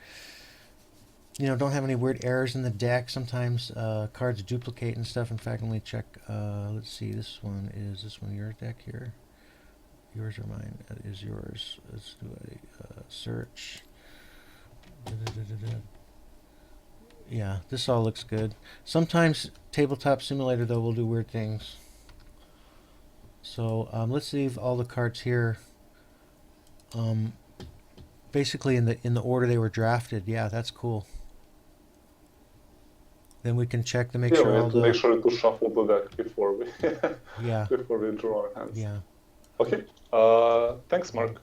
don't have any weird errors in the deck. Sometimes cards duplicate and stuff. In fact, let me check. Let's see. Is this one your deck here? Yours or mine? That is yours. Let's do a search. Yeah, this all looks good. Sometimes Tabletop Simulator, though, will do weird things. So let's leave all the cards here. Basically in the order they were drafted. Yeah, that's cool. Then we can check to make sure we all have to make sure to shuffle the deck before we before we draw our hands. Yeah. Okay. Thanks, Mark.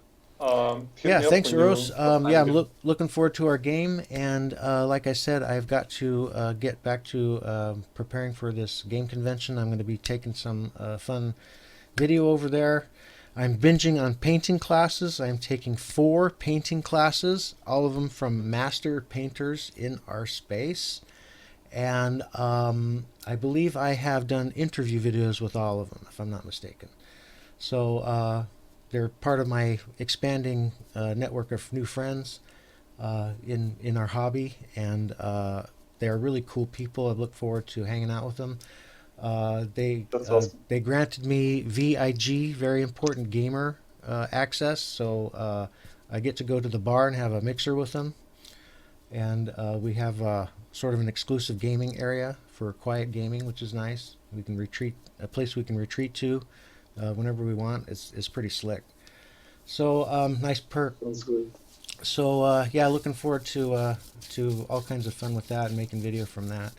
Thanks, Uros. I'm looking forward to our game, and like I said, I've got to get back to preparing for this game convention. I'm going to be taking some fun video over there. I'm binging on painting classes. I'm taking 4 painting classes, all of them from master painters in our space. And I believe I have done interview videos with all of them, if I'm not mistaken. So they're part of my expanding network of new friends in our hobby, and they're really cool people. I look forward to hanging out with them. That's awesome. They granted me VIG, very important gamer access, so I get to go to the bar and have a mixer with them. And we have sort of an exclusive gaming area for quiet gaming, which is nice. We can a place we can retreat to whenever we want. It's pretty slick. So nice perk. That's good. So looking forward to all kinds of fun with that and making video from that.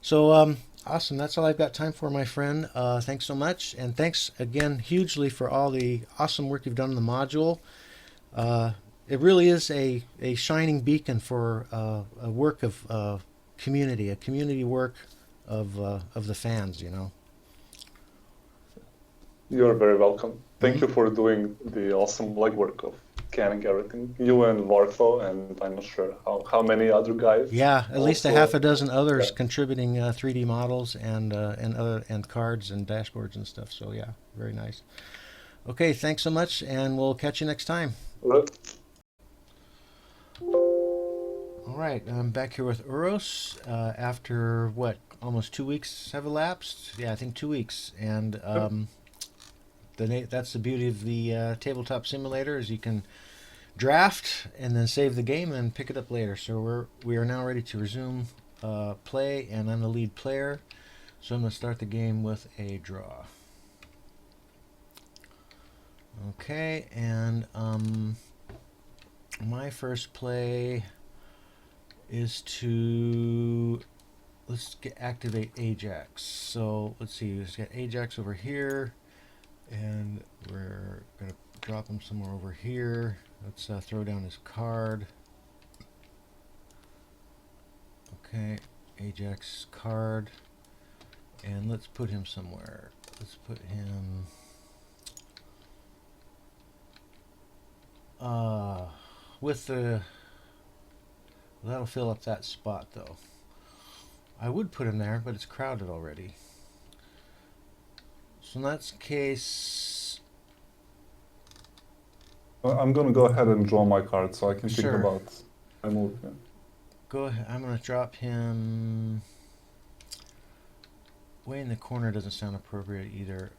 So, awesome. That's all I've got time for, my friend. Thanks so much. And thanks again hugely for all the awesome work you've done in the module. It really is a shining beacon for a work of community, a community work of the fans, you know. You're very welcome. Thank you for doing the awesome legwork of scanning everything. You and Vartho, and I'm not sure how many other guys. Yeah, at least a also, half a dozen others yeah. contributing 3D models and cards and dashboards and stuff. So yeah, very nice. Okay, thanks so much, and we'll catch you next time. Right. All right, I'm back here with Uros after what, almost 2 weeks have elapsed? Yeah, I think 2 weeks. And that's the beauty of the tabletop simulator is you can draft and then save the game and pick it up later. So we are now ready to resume play, and I'm the lead player. So I'm going to start the game with a draw. Okay, and my first play is to activate Ajax. So let's see, let's get Ajax over here, and we're gonna drop him somewhere over here. Let's throw down his card. Okay, Ajax card, and let's put him somewhere. Let's put him with the. That'll fill up that spot though. I would put him there, but it's crowded already. So in that case, I'm going to go ahead and draw my card so I can think sure. about my move. Yeah. Go ahead. I'm going to drop him way in the corner. Doesn't sound appropriate either.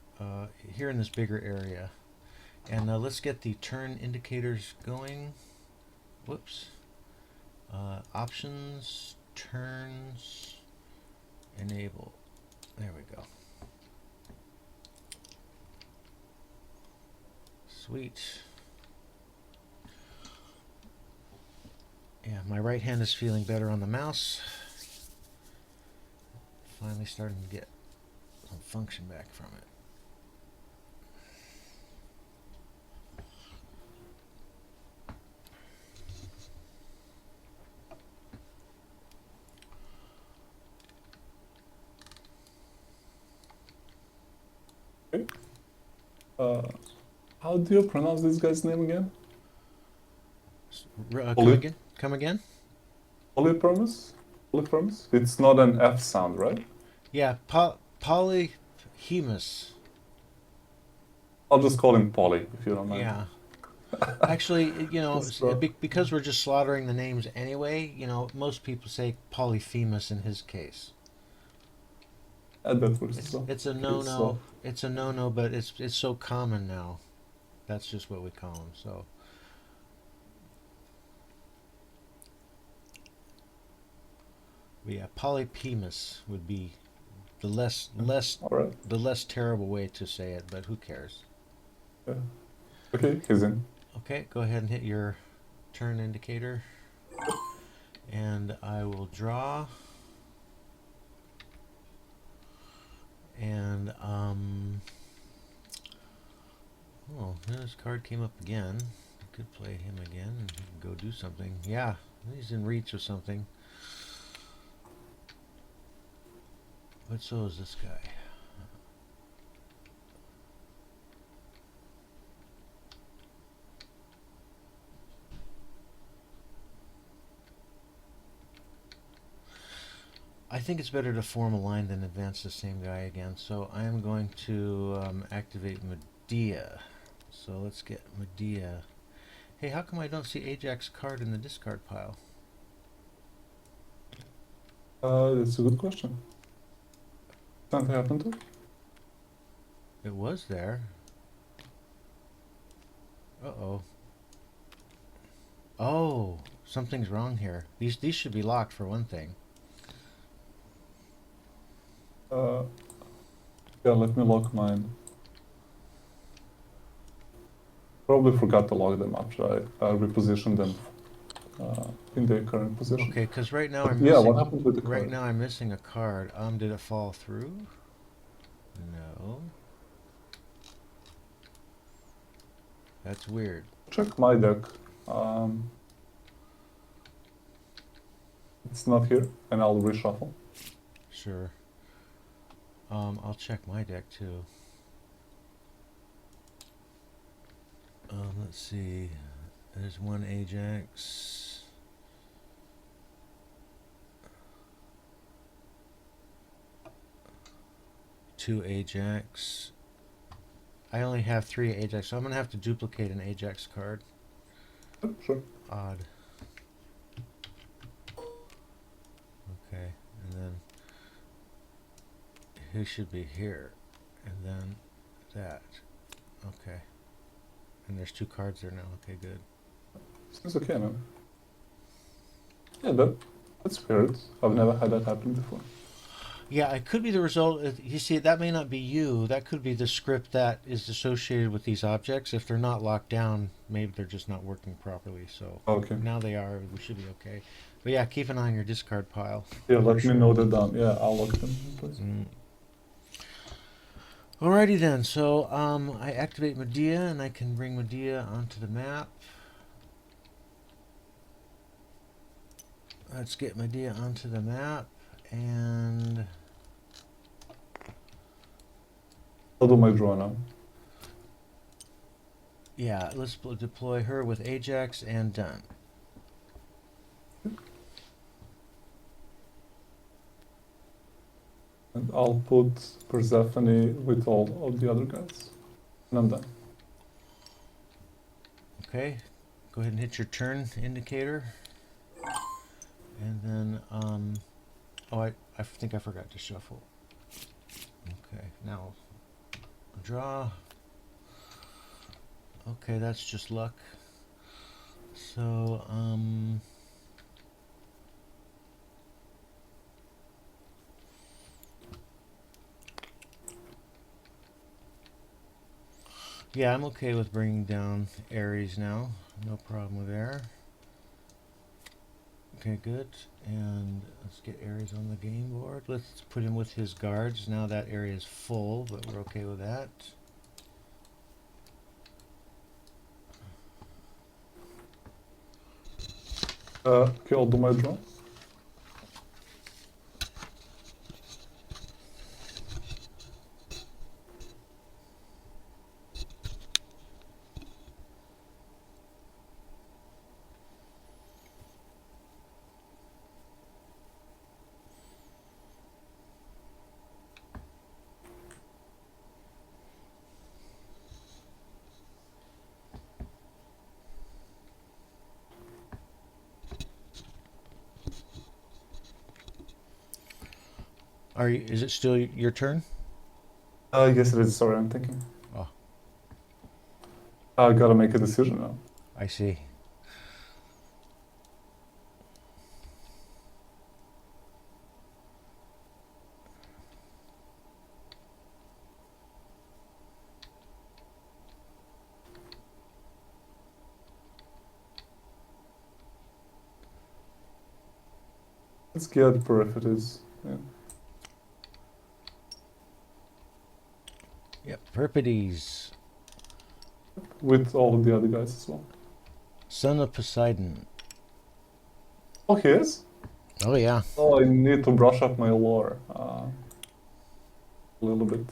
Here in this bigger area. And let's get the turn indicators going. Whoops. Options, turns, enable. There we go. Sweet. Yeah, my right hand is feeling better on the mouse. Finally starting to get some function back from it. How do you pronounce this guy's name again? Come again? Come again? Polyphemus? Polyphemus? It's not an F sound, right? Yeah, Polyhemus. I'll just call him Poly, if you don't mind. Yeah. Actually, you know, because we're just slaughtering the names anyway, you know, most people say Polyphemus in his case. It's a no-no. It's a no-no, but it's so common now. That's just what we call him. So. But yeah, Polyphemus would be the less terrible way to say it, but who cares? Yeah. Okay, he's in. Okay, go ahead and hit your turn indicator, and I will draw. And oh, this card came up again. I could play him again and he can go do something. Yeah, he's in reach of something. But so is this guy. I think it's better to form a line than advance the same guy again. So I am going to activate Medea. So let's get Medea. Hey, how come I don't see Ajax card in the discard pile? That's a good question. Something happened to it? It was there. Uh-oh. Oh, something's wrong here. These should be locked for one thing. Yeah, let me lock mine. Probably forgot to lock them up, should I reposition them in their current position. Okay, because right now But I'm yeah, missing. what happened with the Right card? now I'm missing a card. Did it fall through? No. That's weird. Check my deck. It's not here, and I'll reshuffle. Sure. I'll check my deck too. Let's see. There's one Ajax. Two Ajax. I only have three Ajax, so I'm gonna have to duplicate an Ajax card. Sure. Odd. Okay, and then he should be here, and then that. Okay. And there's two cards there now. Okay, good. Seems okay, man. Yeah, that's weird. I've never had that happen before. Yeah, it could be the result. You see, that may not be you. That could be the script that is associated with these objects. If they're not locked down, maybe they're just not working properly. So Okay. now they are. We should be okay. But yeah, keep an eye on your discard pile. Yeah, let me know that down. Yeah, I'll lock them in place. Alrighty then. So I activate Medea, and I can bring Medea onto the map. Let's get Medea onto the map, and I'll do my draw now. yeah, let's deploy her with Ajax, and done. And I'll put Persephone with all of the other guys. And I'm done. Okay, go ahead and hit your turn indicator. And then, oh, I think I forgot to shuffle. Okay, now draw. Okay, that's just luck. So, yeah, I'm okay with bringing down Ares now. No problem with there. Okay, good. And let's get Ares on the game board. Let's put him with his guards. Now that area is full, but we're okay with that. Okay, I'll do my draw. Is it still your turn? Yes, it is. Sorry, I'm thinking. Oh, I gotta make a decision now. I see. Let's get per if it is. Yeah. Yep, Perpides, With all of the other guys as well. son of Poseidon. Oh, he is? Oh yeah. Oh, I need to brush up my lore a little bit.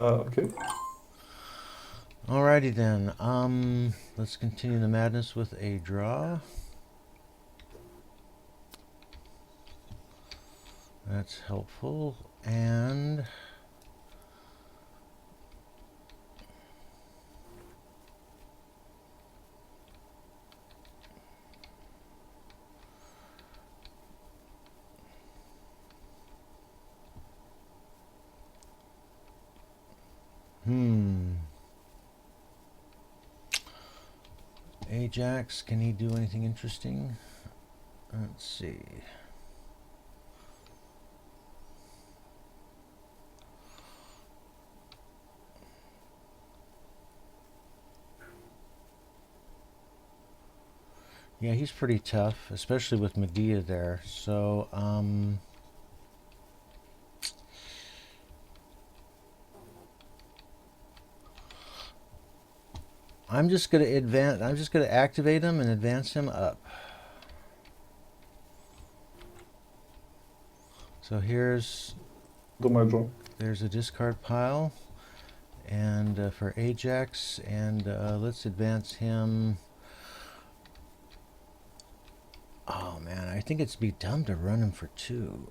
Okay. Alrighty then. Let's continue the madness with a draw. That's helpful. And Ajax, can he do anything interesting? Let's see. Yeah, he's pretty tough, especially with Medea there. So, I'm just gonna activate him and advance him up. So here's Do my draw. there's a discard pile, and for Ajax, and let's advance him. Oh man, I think it'd be dumb to run him for 2.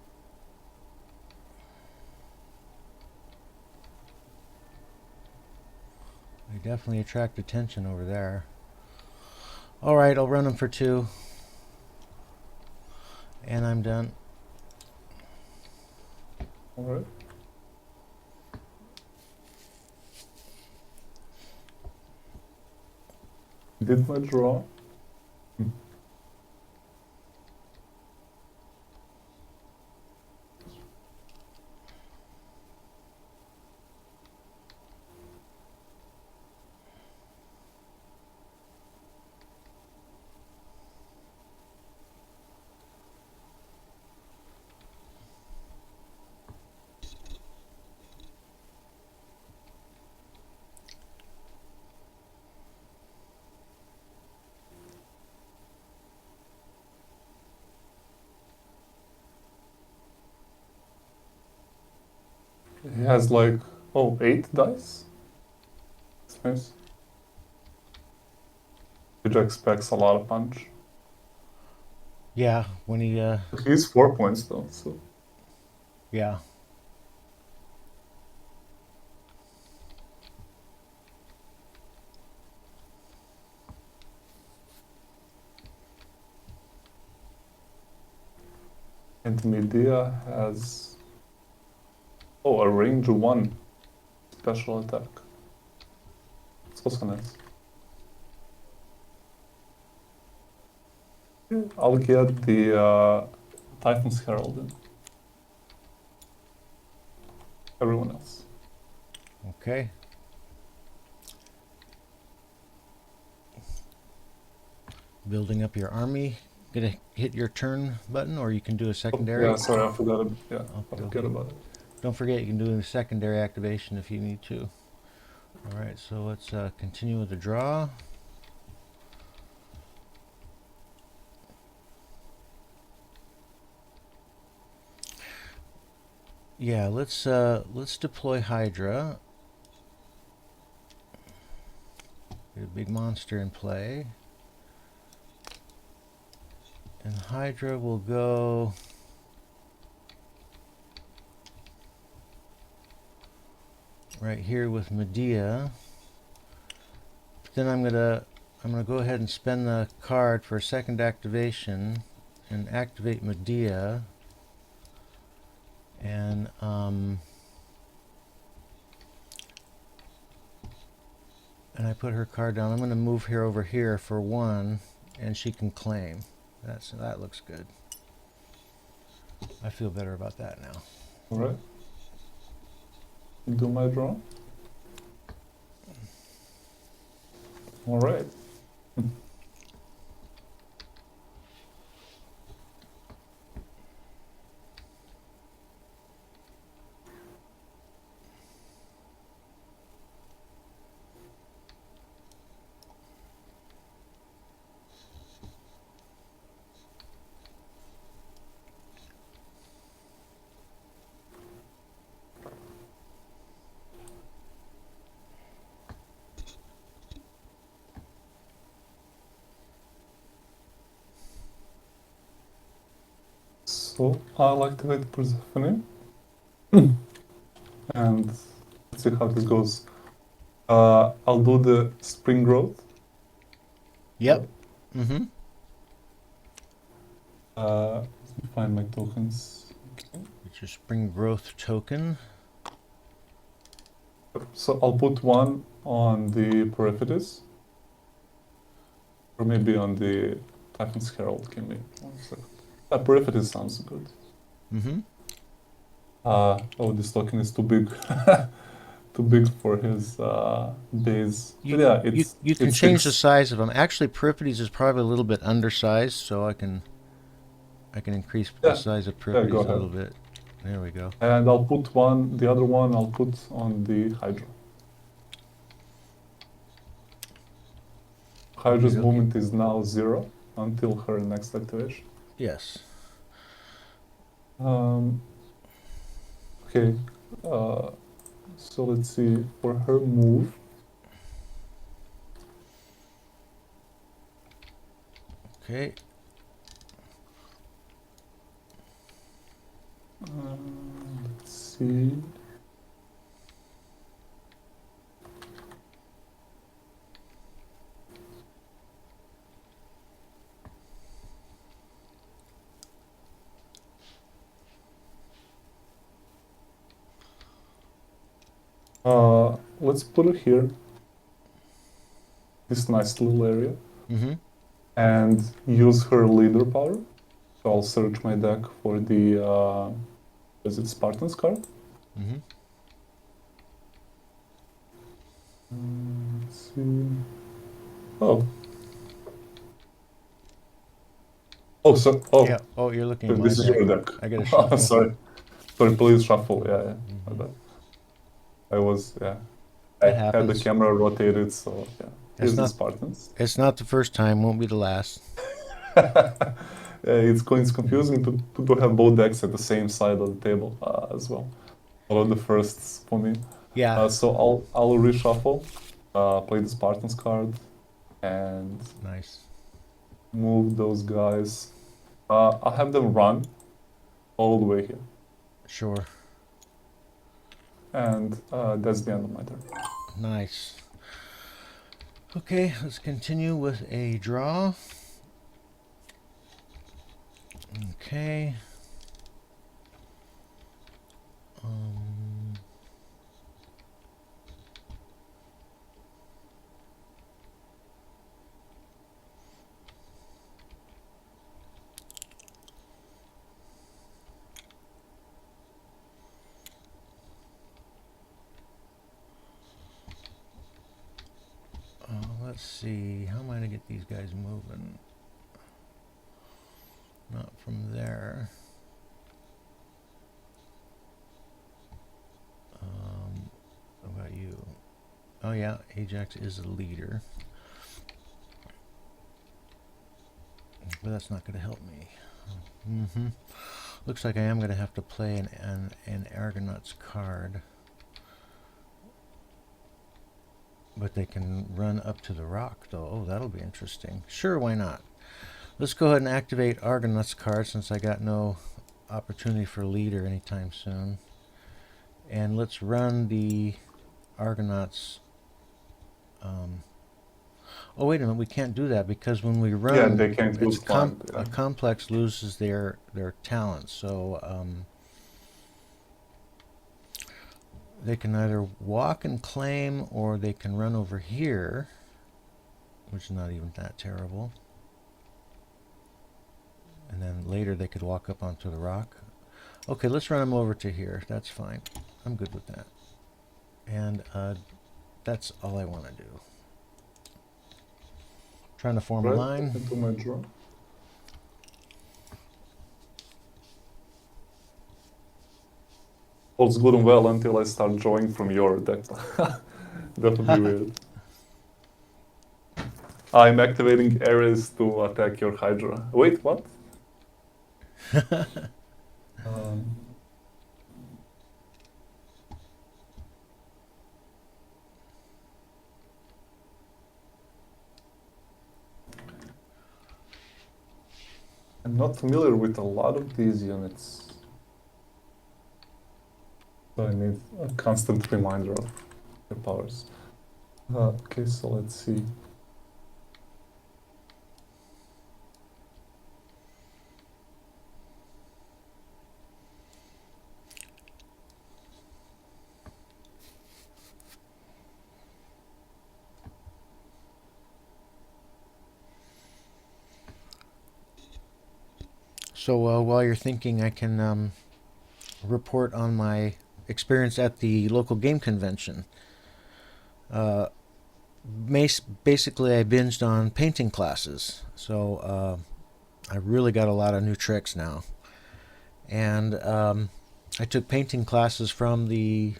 They definitely attract attention over there. All right, I'll run him for 2. And I'm done. All right. Did my draw. He has like 8 dice. That's nice. Which expects a lot of punch. Yeah, when he He's 4 points though, so yeah. and Medea has a range 1 special attack. It's also nice. I'll get the Titan's Herald in. Everyone else. Okay. Building up your army. Gonna hit your turn button, or you can do a secondary. Yeah, sorry, I forgot. I forgot about it. Don't forget, you can do a secondary activation if you need to. All right, so let's continue with the draw. Yeah, let's deploy Hydra. Get a big monster in play. And Hydra will go right here with Medea. But then I'm gonna go ahead and spend the card for a second activation and activate Medea. And I put her card down. I'm going to move her over here for 1, and she can claim. That looks good. I feel better about that now. All right. Do my draw. All right. So I'll activate Persephone. And let's see how this goes. I'll do the spring growth. Yep. Mm-hmm. Let me find my tokens. It's your spring growth token. So I'll put 1 on the Periphetes. Or maybe on the Titan's Herald. Give me 1 second. Periphetes sounds good. Mm-hmm. This token is too big. too big for his base. But yeah, you can it's change the six. size of them. Actually, Periphetes is probably a little bit undersized, so I can increase the Yeah, size of yeah, go Periphetes a ahead. little bit. There we go. And I'll put the other one I'll put on the Hydra. Hydra's Okay. movement is now 0 until her next activation. Yes. Um, okay, uh, so let's see, for her move, Okay. let's see. Let's put it here, this nice little area, Mm-hmm. and use her leader power. So I'll search my deck for the, is it Spartans card? Mm-hmm. Let's see. Oh. Oh, so, Yeah. oh, Oh, you're looking so at my this is deck. your deck. I got to shuffle. Sorry. Sorry, please shuffle. Yeah, yeah. My Mm-hmm. bad. I was, yeah. I It had the happens. camera rotated, so yeah. It's Here's the not. Spartans. It's not the first time. Won't be the last. It's confusing to have both decks at the same side of the table as well. One of the firsts for me. Yeah. So I'll reshuffle, play the Spartans card, and Nice. move those guys. I'll have them run all the way here, Sure. and that's the end of my turn. Nice. Okay, let's continue with a draw. Okay. Um, let's see. How am I going to get these guys moving? Not from there. What about you? Oh yeah, Ajax is a leader. But that's not going to help me. Mm-hmm. Looks like I am going to have to play an Argonauts card. But they can run up to the rock, though. Oh, that'll be interesting. Sure, why not? Let's go ahead and activate Argonauts card since I got no opportunity for leader anytime soon. And let's run the Argonauts. Oh, wait a minute. We can't do that because when we run, Yeah, they can't use climb. a complex loses their talents. So they can either walk and claim or they can run over here, which is not even that terrible. And then later they could walk up onto the rock. Okay, let's run them over to here. That's fine. I'm good with that. And that's all I want to do. Trying to form a line. Into my draw. All's good and well until I start drawing from your deck. That would be weird. I'm activating Ares to attack your Hydra. Wait, what? um, I'm not familiar with a lot of these units. So I need a constant reminder of their powers. Okay, so let's see. So while you're thinking, I can report on my experience at the local game convention. Basically, I binged on painting classes, so I really got a lot of new tricks now. And I took painting classes from the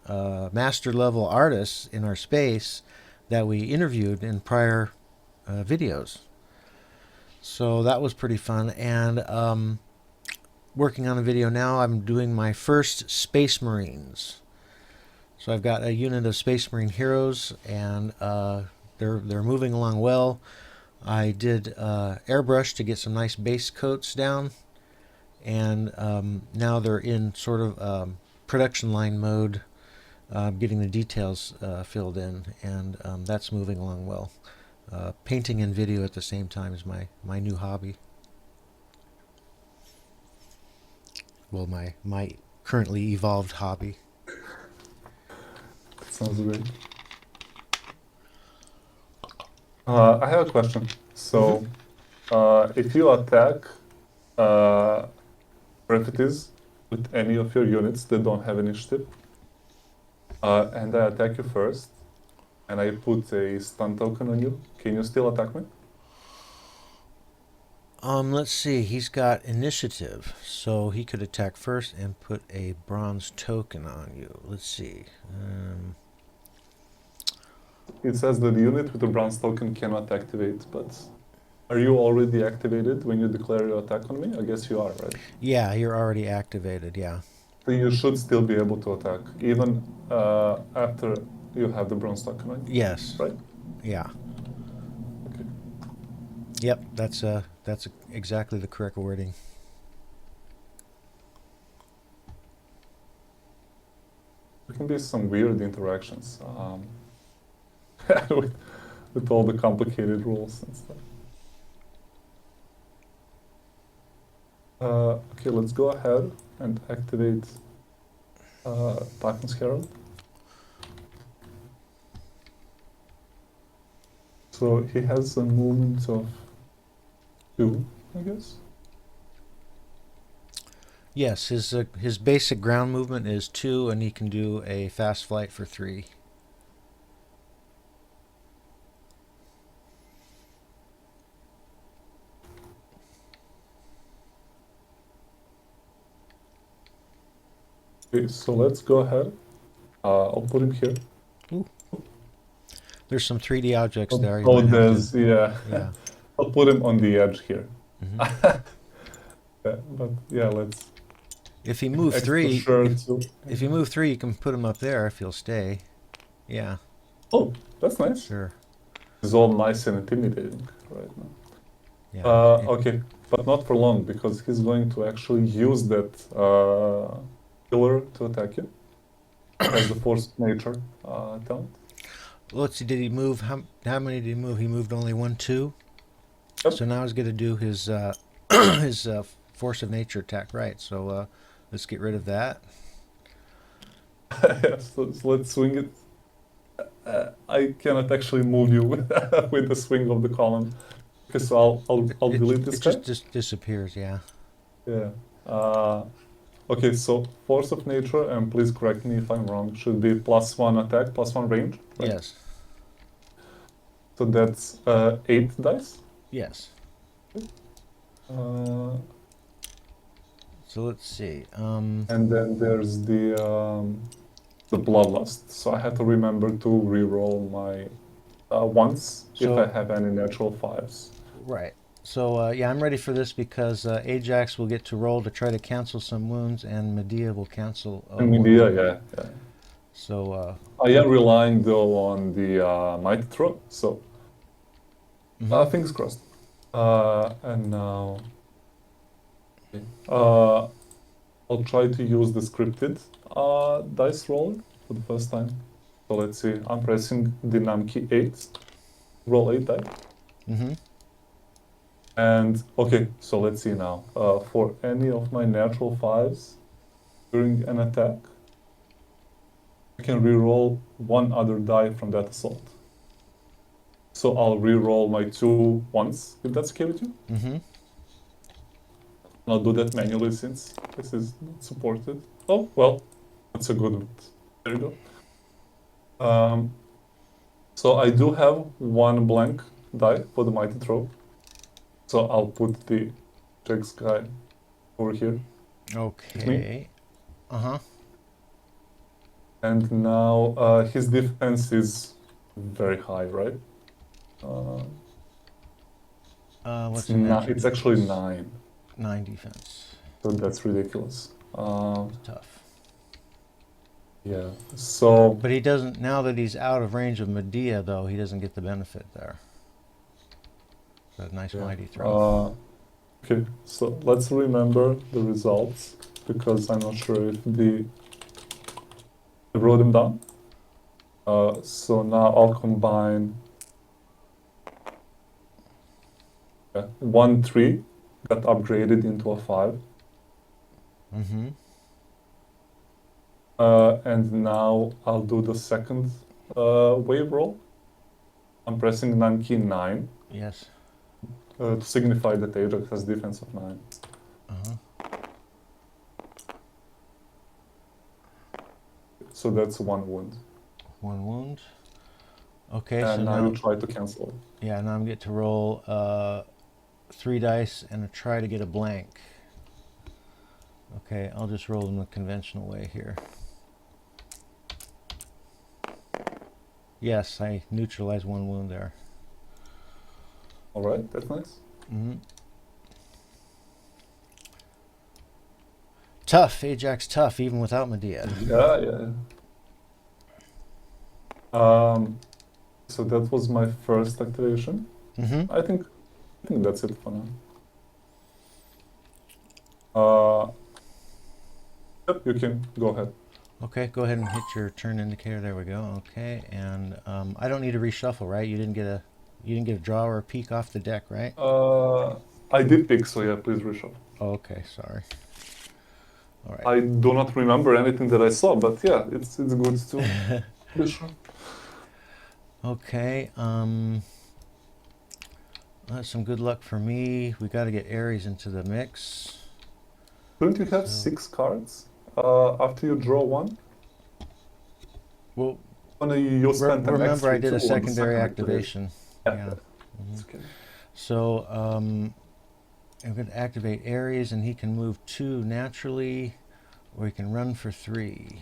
master level artists in our space that we interviewed in prior videos. So that was pretty fun. And working on a video now, I'm doing my first Space Marines. So I've got a unit of Space Marine heroes, and they're moving along well. I did airbrush to get some nice base coats down, and now they're in sort of production line mode, getting the details filled in, and that's moving along well. Painting and video at the same time is my new hobby. Well, my currently evolved hobby. Sounds great. I have a question. So, if you attack entities with any of your units that don't have initiative, and I attack you first, and I put a stun token on you, can you still attack me? Let's see. He's got initiative, so he could attack first and put a bronze token on you. Let's see. It says that the unit with the bronze token cannot activate, but are you already activated when you declare your attack on me? I guess you are, right? Yeah, you're already activated. Yeah. So you should still be able to attack, even after you have the bronze token on you, Yes. right? Yeah. Okay. Yep. That's exactly the correct wording. There can be some weird interactions with all the complicated rules and stuff. Okay, let's go ahead and activate Titan's Herald. So he has a movement of 2, I guess. Yes, his basic ground movement is 2, and he can do a fast flight for 3. Okay, so let's go ahead. I'll put him here. Ooh. There's some 3D objects Oh, there. You oh might have there's, to, yeah. yeah. I'll put him on the edge here. Mhm. Yeah, but yeah, let's. If he moves Extra 3, shirt too. if you move 3, you can put him up there if he'll stay. Yeah. Oh, that's nice. Sure. It's all nice and intimidating right now. Yeah. Okay, but not for long, because he's going to actually use that pillar to attack you. As the force of nature talent. Let's see. Did he move? How many did he move? He moved only 1, 2. Yep. So now he's going to do his his force of nature attack. Right. So let's get rid of that. Yes, so let's swing it. I cannot actually move you with the swing of the column. Okay, so I'll delete this guy. It just disappears. Yeah. Yeah. Okay, so force of nature, and please correct me if I'm wrong, should be +1 attack, +1 range, right? Yes. So that's 8 dice. Yes. Uh, So let's see. and then there's the bloodlust. So I have to remember to re-roll my ones if I have any natural 5s. Right. So yeah, I'm ready for this because Ajax will get to roll to try to cancel some wounds, and Medea will cancel. And Medea, yeah. So I am relying though on the mighty throw, so fingers crossed. And now I'll try to use the scripted dice roller for the first time. So let's see. I'm pressing the num key 8. Roll 8 die. And okay, so let's see now. For any of my natural 5s during an attack, I can re-roll 1 other die from that assault. So I'll re-roll my 2 once, if that's okay with you. I'll do that manually since this is not supported. Oh, well, That's a good one. There you go. So I do have one blank die for the mighty throw. So I'll put the Jax guy over here. Okay. Uh-huh. And now his defense is very high, right? What's in that? It's actually 9. 9 defense. So that's ridiculous. Tough. Yeah. So. But he doesn't, now that he's out of range of Medea, though, he doesn't get the benefit there. So nice mighty throw. Okay, so let's remember the results, because I'm not sure if I wrote them down. So now I'll combine 1 3 got upgraded into a 5. Mm-hmm. And now I'll do the second wave roll. I'm pressing 9 key 9. Yes. To signify that Ajax has defense of 9. Uh-huh. So that's 1 wound. 1 wound. Okay, and so now now you try to cancel it. Yeah, now I'm get to roll 3 dice and try to get a blank. Okay, I'll just roll them the conventional way here. Yes, I neutralized 1 wound there. All right, that's nice. Mm-hmm. Tough, Ajax tough, even without Medea. Yeah. So that was my first activation. Mm-hmm. I think that's it for now. Yep, you can go ahead. Okay, go ahead and hit your turn indicator. There we go. Okay, and I don't need to reshuffle, right? You didn't get a draw or a peek off the deck, right? I did pick, so yeah, please reshuffle. Oh, okay, sorry. All right. I do not remember anything that I saw, but yeah, it's good to reshuffle. Okay. That's some good luck for me. We got to get Ares into the mix. Don't you have 6 cards after you draw 1? Well, you spent an remember extra I did a 2 on the secondary second activation. Yeah. Mm-hmm. Okay. So I'm going to activate Ares, and he can move 2 naturally, or he can run for 3.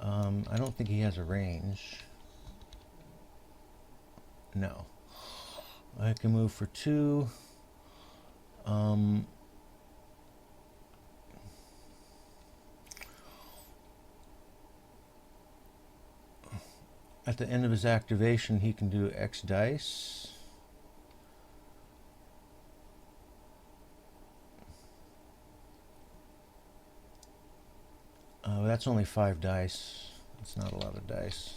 I don't think he has a range. No. I can move for 2. At the end of his activation, he can do X dice. That's only 5 dice. That's not a lot of dice.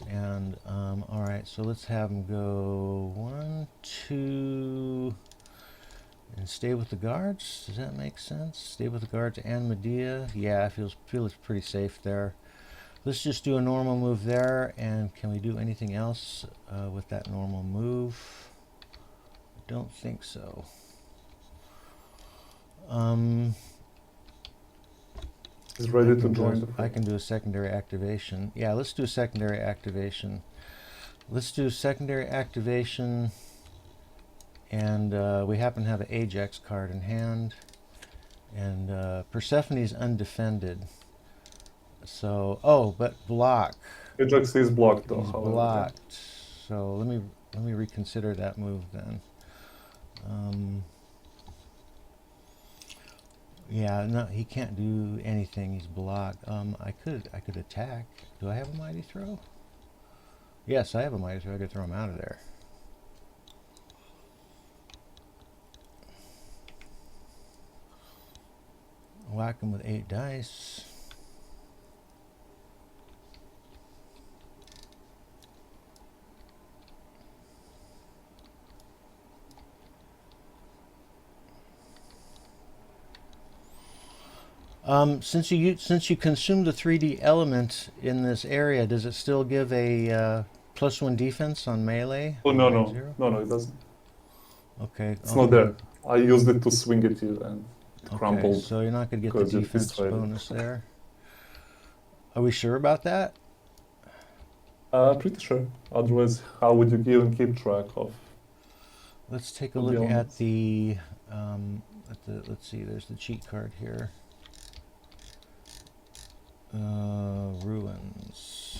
And all right, so let's have him go 1, 2, and stay with the guards. Does that make sense? Stay with the guards and Medea. Yeah, I feels pretty safe there. Let's just do a normal move there, and can we do anything else with that normal move? I don't think so. He's ready to join. I can do a secondary activation. Yeah, let's do a secondary activation. Let's do secondary activation, and we happen to have an Ajax card in hand, and Persephone is undefended. So, but block. Ajax is blocked though. He's blocked. So let me reconsider that move then. Yeah, no, he can't do anything. He's blocked. I could attack. Do I have a mighty throw? Yes, I have a mighty throw. I could throw him out of there. Whack him with 8 dice. Since you consume the 3D element in this area, does it still give a +1 defense on melee? Oh no, it doesn't. Okay. It's not there. I used it to swing at you and it crumbled. So you're not going to get the defense bonus there. Are we sure about that? Pretty sure. Otherwise, how would you even keep track of? Let's take a the look at elements? the, let's see, there's the cheat card here. Ruins.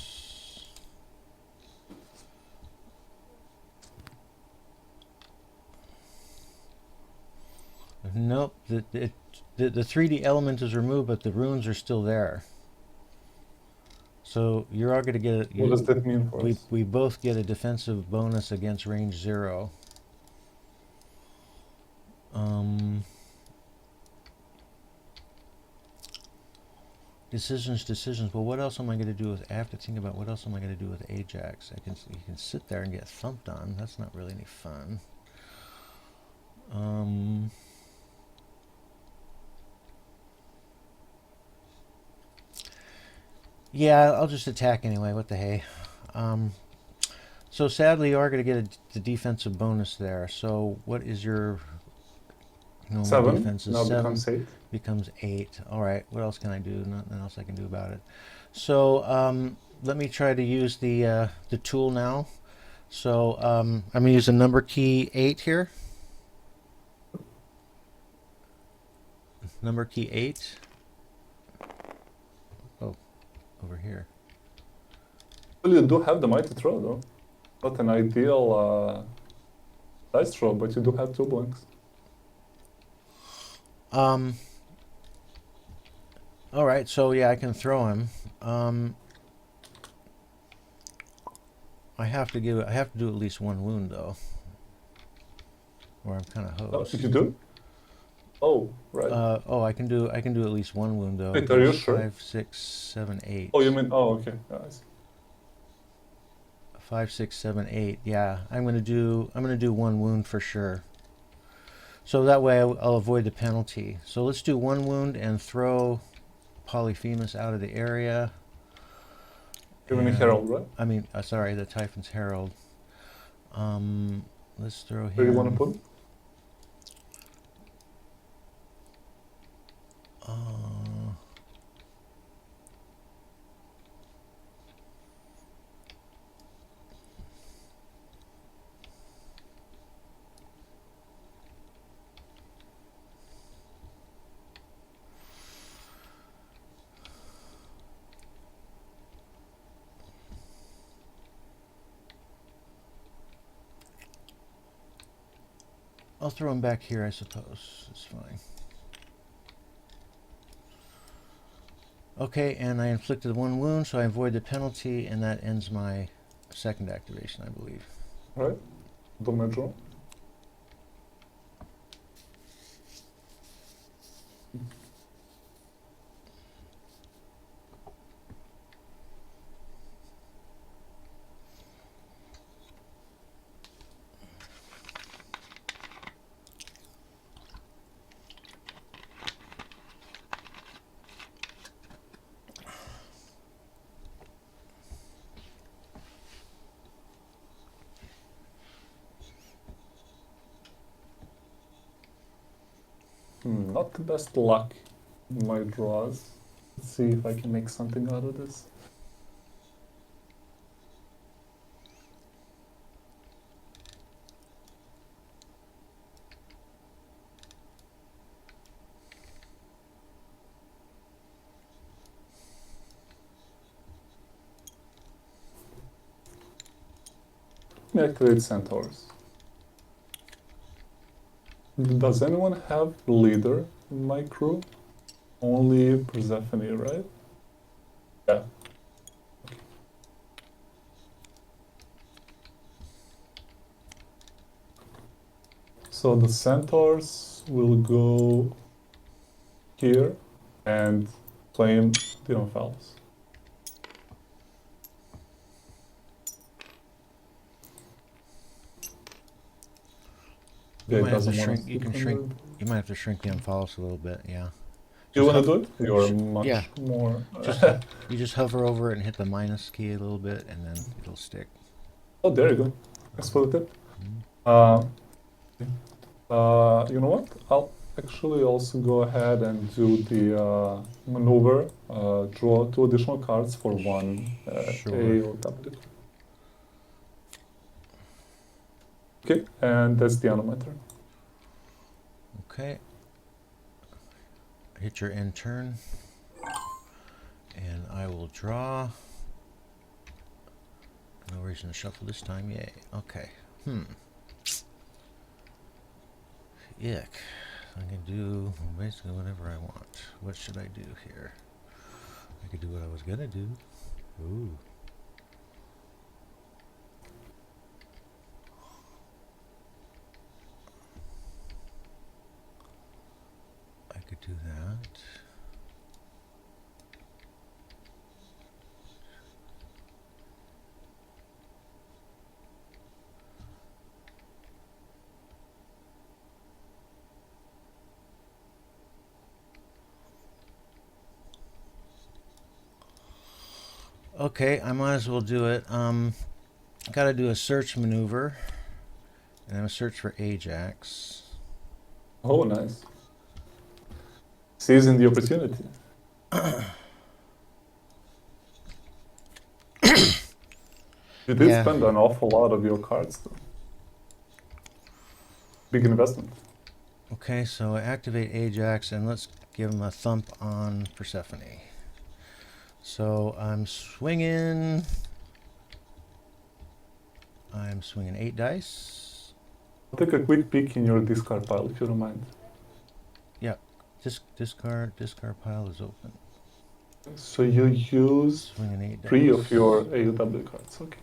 Nope, the 3D element is removed, but the runes are still there. So you're all going to get What does that mean for us? we both get a defensive bonus against range 0. Decisions. Well, what else am I going to do with? I have to think about what else am I going to do with Ajax. You can sit there and get thumped on. That's not really any fun. Yeah, I'll just attack anyway. What the hey? So sadly, you are going to get the defensive bonus there. So what is your normal 7 defense? Is now 7. becomes 8. Becomes 8. All right. What else can I do? Nothing else I can do about it. So let me try to use the tool now. So I'm going to use the number key 8 here. Number key 8. Oh, over here. Well, you do have the mighty throw, though. Not an ideal dice throw, but you do have 2 blanks. All right, so yeah, I can throw him. I have to do at least 1 wound though, or I'm kind of hosed. Oh, did you do? Oh, right. Oh, I can do at least 1 wound though. Wait, are you sure? 5, 6, 7, 8. Oh, you mean? Oh, okay. Yeah, I see. 5, 6, 7, 8. Yeah, I'm gonna do 1 wound for sure. So that way I'll avoid the penalty. So let's do 1 wound and throw Polyphemus out of the area. You mean Herald, right? I mean, sorry, the Typhon's Herald. Let's throw him. Where do you want to put him? I'll throw him back here, I suppose. It's fine. Okay, and I inflicted 1 wound, so I avoid the penalty, and that ends my second activation, I believe. All right. Do my draw. Not the best luck in my draws. Let's see if I can make something out of this. Let me activate Centaurs. Does anyone have leader in my crew? Only Persephone, right? Yeah. So the Centaurs will go here and claim the Omphalos. You Yeah, might have to doesn't want shrink. us You to can come shrink. in. You might have to shrink the Omphalos a little bit. Yeah. You want to Just do it? You're much yeah. more. You just hover over it and hit the minus key a little bit, and then it'll stick. Oh, there you go. Thanks for the tip. You know what? actually also go ahead and do the maneuver, draw 2 additional cards for 1 Sure. A or W. Okay, and that's the end of my turn. Okay. Hit your end turn. And I will draw. No reason to shuffle this time. Yay. Okay. Yuck. I can do basically whatever I want. What should I do here? I could do what I was gonna do. Ooh. I could do that. Okay, I might as well do it. Got to do a search maneuver, and I'm gonna search for Ajax. Oh, nice. Seizing the opportunity. You did spend an awful lot of your cards, though. Big investment. Okay, so I activate Ajax, and let's give him a thump on Persephone. So I'm swinging 8 dice. I'll take a quick peek in your discard pile, if you don't mind. Yeah, discard pile is open. So you use Swinging 8 3 dice. of your AUW cards, okay.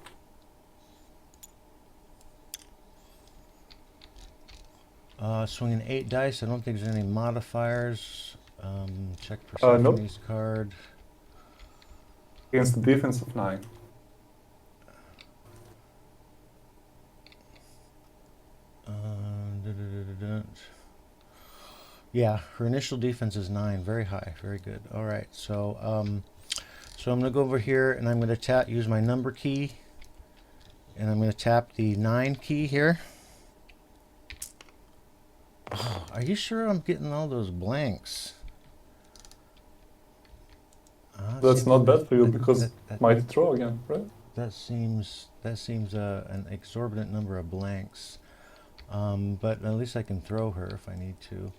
Swinging 8 dice. I don't think there's any modifiers. Check Persephone's card. Against the defense of 9. Yeah, her initial defense is 9. Very high. Very good. All right. So, so I'm going to go over here and I'm going to use my number key. And I'm going to tap the 9 key here. Oh, are you sure I'm getting all those blanks? That's not bad for you because it might throw again, right? That seems an exorbitant number of blanks. But at least I can throw her if I need to.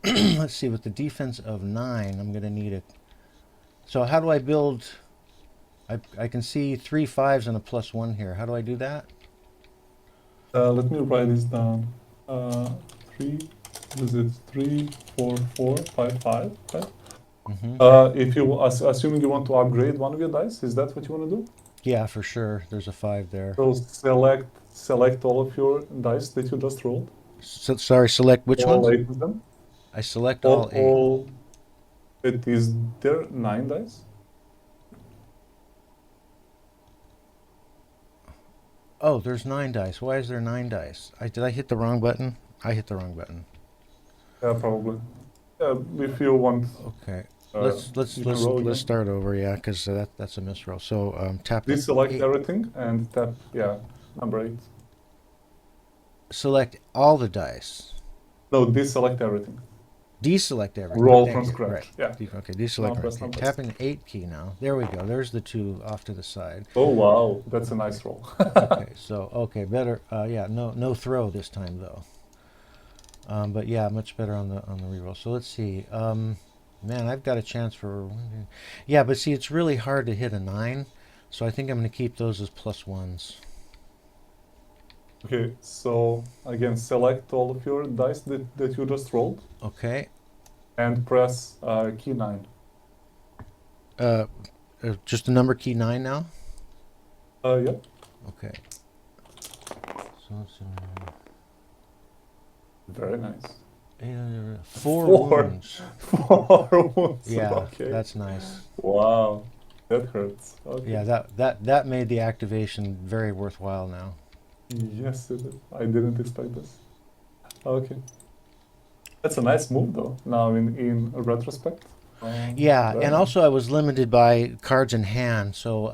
Let's see, with the defense of 9, I'm going to need a... So how do I build... I can see 3 5s and a +1 here. How do I do that? Let me write this down. 3, is it 3, 4, 4, 5, 5, right? If you, assuming you want to upgrade one of your dice, is that what you want to do? Yeah, for sure. There's a 5 there. So select all of your dice that you just rolled. So, sorry, select which ones? All 8 of them. I select all 8. It is there 9 dice? Oh, there's 9 dice. Why is there 9 dice? Did I hit the wrong button? I hit the wrong button. Yeah, probably. If you want. Okay. Let's start over. Yeah, because that's a misroll. So tap. Deselect everything and tap. Yeah, number 8. Select all the dice. No, deselect everything. Deselect everything. Roll from scratch. Right. Yeah. Okay, deselect everything. Tapping the 8 key now. There we go. There's the 2 off to the side. Oh wow, that's a nice roll. Okay, so better. Yeah, no throw this time though. But yeah, much better on the reroll. So let's see. Man, I've got a chance for. Yeah, but see, it's really hard to hit a 9, so I think I'm going to keep those as +1s. Okay, so again, select all of your dice that you just rolled. Okay. And press key 9. Just the number key 9 now? Yeah. Okay. So let's very nice. 4 wounds. 4 wounds. Yeah, okay. That's nice. Wow, that hurts. Okay. Yeah, that made the activation very worthwhile now. Yes, it did. I didn't expect this. Okay. That's a nice move, though. Now, in retrospect. Yeah, and also I was limited by cards in hand, so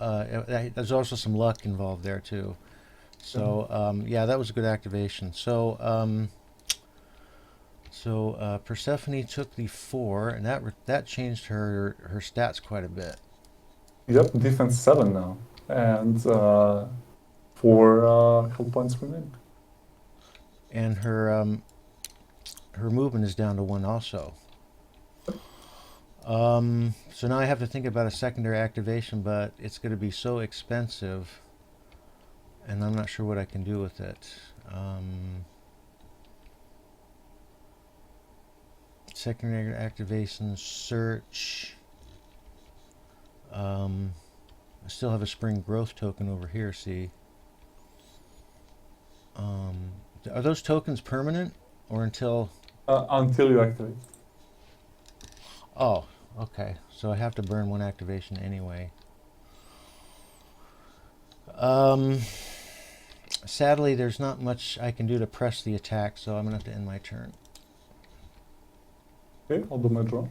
there's also some luck involved there too. So yeah, that was a good activation. So So Persephone took the 4, and that changed her stats quite a bit. Yep, defense 7 now, and 4 health points remaining. And her movement is down to 1 also. So now I have to think about a secondary activation, but it's going to be so expensive, and I'm not sure what I can do with it. Secondary activation, search. I still have a spring growth token over here, see? Are those tokens permanent or until... Until you activate. Oh, okay. So I have to burn 1 activation anyway. Sadly, there's not much I can do to press the attack, so I'm going to have to end my turn. Okay, I'll do my draw.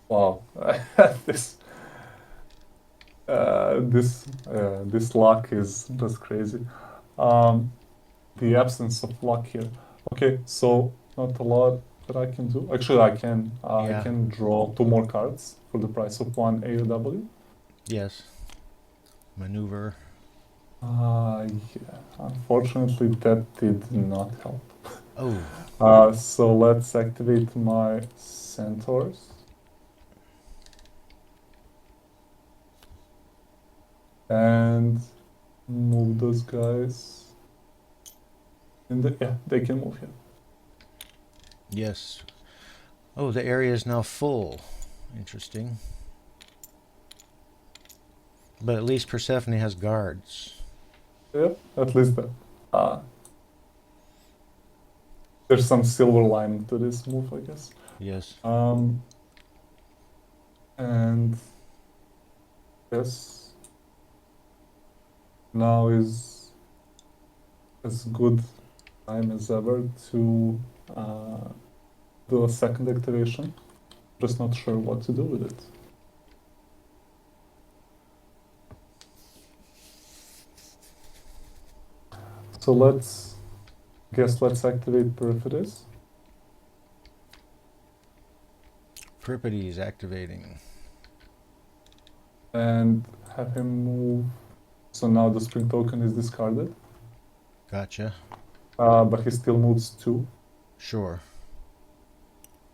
Wow, this luck is just crazy. The absence of luck here. Okay, so not a lot that I can do. Actually, I can I can draw 2 more cards for the price of 1 AOW. Yes. Maneuver. Yeah. Unfortunately, that did not help. Oh. So let's activate my centaurs. And move those guys. And yeah, they can move here. Yes. Oh, the area is now full. Interesting. But at least Persephone has guards. Yeah, at least that. There's some silver lining to this move, I guess. Yes. And yes, now is as good time as ever to do a second activation. Just not sure what to do with it. So let's activate Periphetes. Periphetes activating. And have him move. So now the spring token is discarded. Gotcha. But he still moves 2. Sure.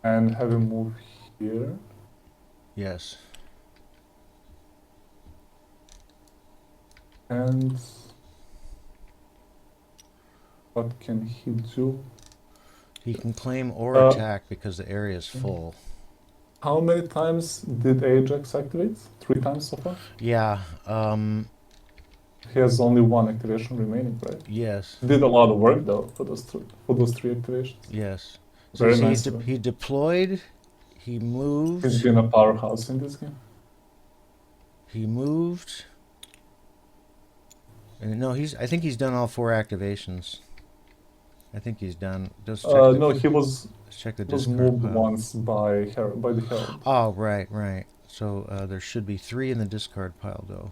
And have him move here. Yes. And what can he do? He can claim or attack because the area is full. How many times did Ajax activate? 3 times so far? Yeah. He has only 1 activation remaining, right? Yes. He did a lot of work though for those 3 activations. Yes. Very So nice. He deployed. He moved. He's been a powerhouse in this game. He moved. And no, I think he's done all 4 activations. I think he's done. Just check No, he was check the was discard moved pile. once by the Herald. Oh, right. So there should be 3 in the discard pile, though.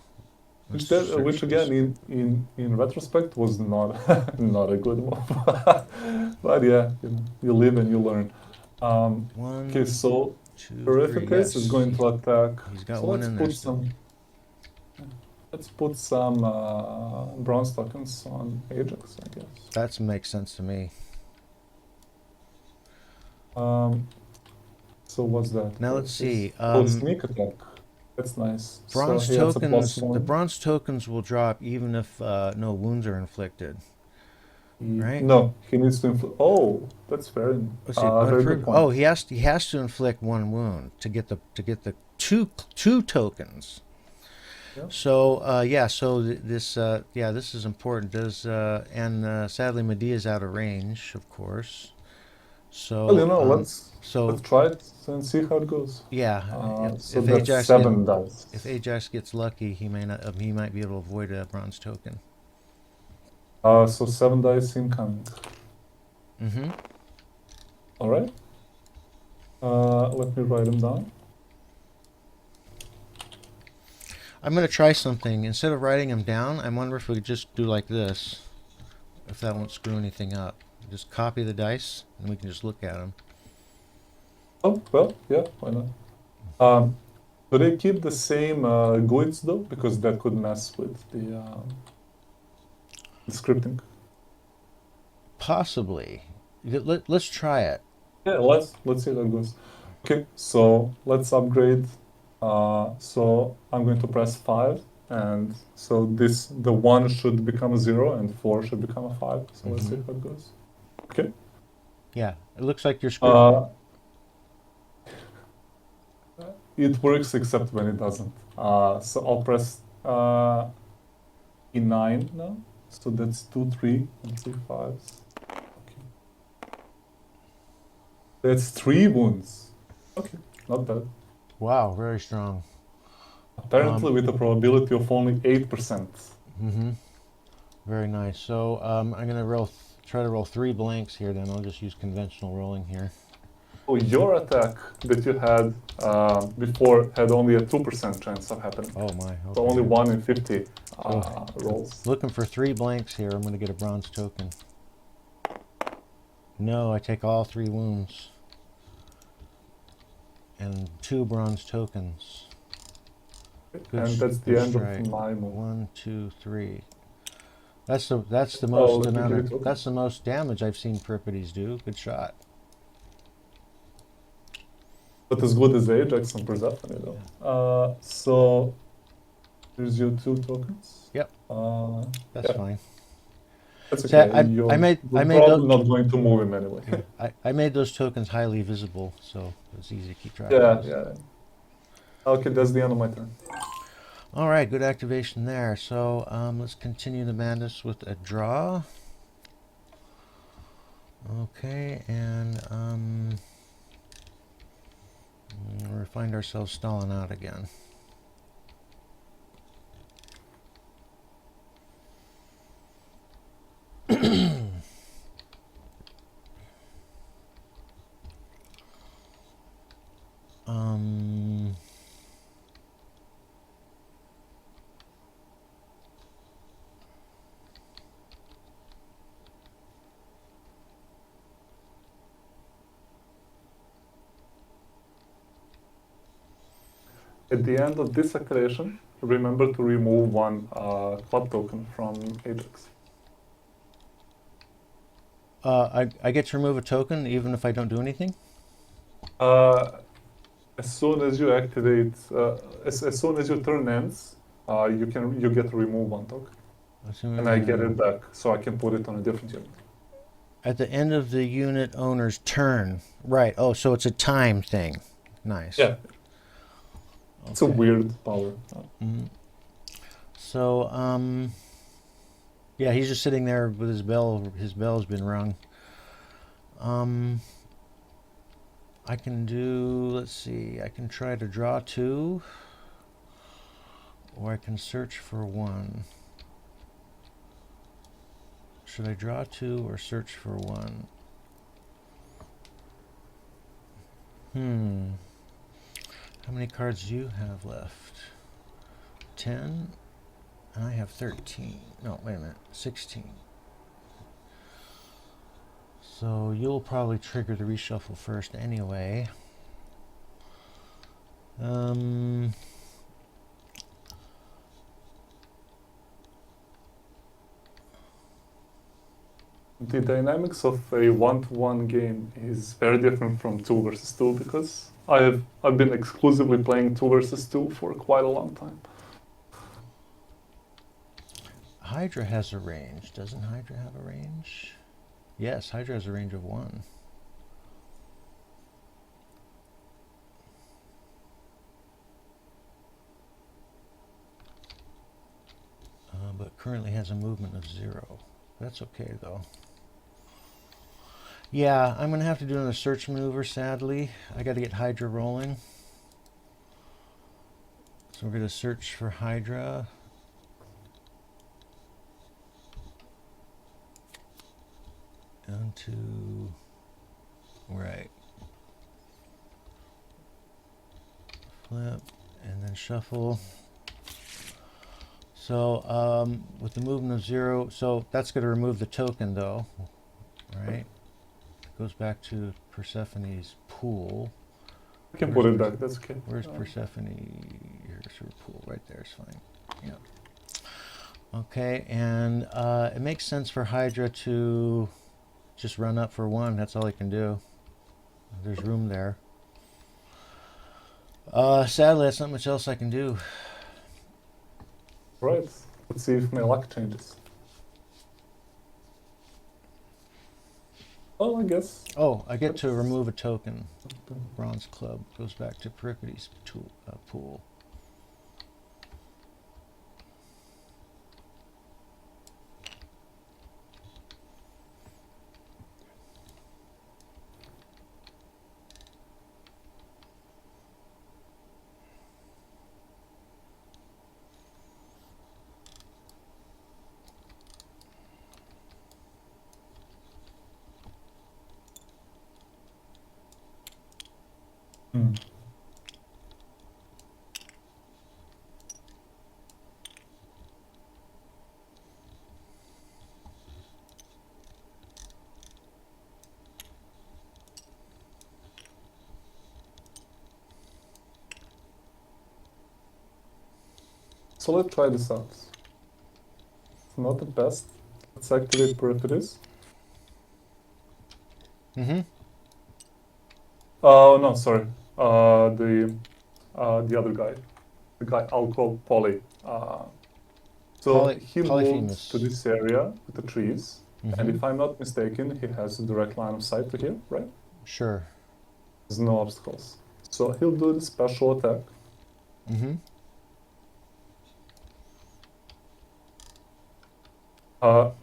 Which Let's again, in retrospect, was not not a good move. But yeah, you live and you learn. One, Okay, so 2, 3. Periphetes is going to attack. He's got So one in there. Let's put some bronze tokens on Ajax, I guess. That makes sense to me. So what's that? Now let's see. Sneak attack. That's nice. Bronze So he has a tokens. +1. The bronze tokens will drop even if no wounds are inflicted. Right? No, he needs to inflict. Oh, that's very, Let's see. very good point. Oh, he has to inflict 1 wound to get the two tokens. Yep. So yeah, so this is important. And sadly Medea's out of range, of course. So Well, let's try it and see how it goes. Yeah. So if that's Ajax 7 dice. If Ajax gets lucky, he might be able to avoid a bronze token. So 7 dice incoming. Mm-hmm. All right. Let me write them down. I'm going to try something. Instead of writing them down, I wonder if we could just do like this. if that won't screw anything up. Just copy the dice, and we can just look at them. Oh, well, yeah, why not? Do they keep the same GUIDs though? Because that could mess with the scripting. Possibly. Let's try it. Yeah, let's see how that goes. Okay, so let's upgrade. So I'm going to press 5, and so the 1 should become a 0, and 4 should become a 5. So let's see how it goes. Okay. Yeah, it looks like you're scripting. It works except when it doesn't. So I'll press E9 now. So that's 2, 3, and 3 5s. Okay. That's 3 wounds. Okay, not bad. Wow, very strong. Apparently with a probability of only 8%. Very nice. So I'm gonna try to roll 3 blanks here. Then I'll just use conventional rolling here. Oh, your attack that you had before had only a 2% chance of happening. Oh my. Okay. So only 1 in 50 rolls. Looking for 3 blanks here. I'm gonna get a bronze token. No, I take all 3 wounds. And 2 bronze tokens. And that's the end of my move. 1, 2, 3. That's the most that's the most damage I've seen Periphetes do. Good shot. But as good as Ajax and Persephone, though. So here's your 2 tokens. Yep. That's fine. That's okay. I made probably not going to move him anyway. I made those tokens highly visible, so it's easy to keep track of. Yeah. Okay, that's the end of my turn. All right, good activation there. So let's continue the madness with a draw. Okay, and we find ourselves stalling out again. At the end of this activation, remember to remove 1 club token from Ajax. I get to remove a token even if I don't do anything? As soon as you activate, as soon as your turn ends, you get to remove 1 token. And I get it back, so I can put it on a different unit. At the end of the unit owner's turn. Right. Oh, so it's a time thing. Nice. Yeah. It's a weird power. So, yeah, he's just sitting there with his bell. His bell's been rung. I can do, let's see, I can try to draw 2, or I can search for 1. Should I draw 2 or search for 1? How many cards do you have left? 10? I have 13. No, wait a minute. 16. So you'll probably trigger the reshuffle first anyway. The dynamics of a 1-to-1 game is very different from 2 versus 2 because I've been exclusively playing 2 versus 2 for quite a long time. Hydra has a range. Doesn't Hydra have a range? Yes, Hydra has a range of 1. But currently has a movement of 0. That's okay though. Yeah, I'm going to have to do another search maneuver, sadly. I got to get Hydra rolling. So we're going to search for Hydra. Down to, right. Flip, and then shuffle. So with the movement of 0, so that's going to remove the token though, right? It goes back to Persephone's pool. I can put it back, that's okay. Where's Persephone? Here's her pool, right there is fine. Yeah. Okay, and it makes sense for Hydra to just run up for 1. That's all he can do. There's room there. Sadly, that's not much else I can do. Right, let's see if my luck changes. Oh, I guess. Oh, I get to remove a token. Bronze Club goes back to Pericles' pool. So let's try this out. It's not the best. Let's activate Persephone. Oh no, sorry. The other guy, the guy I'll call Polly. He moved to this area with the trees, and if I'm not mistaken, he has a direct line of sight to here, right? Sure. There's no obstacles. So he'll do the special attack.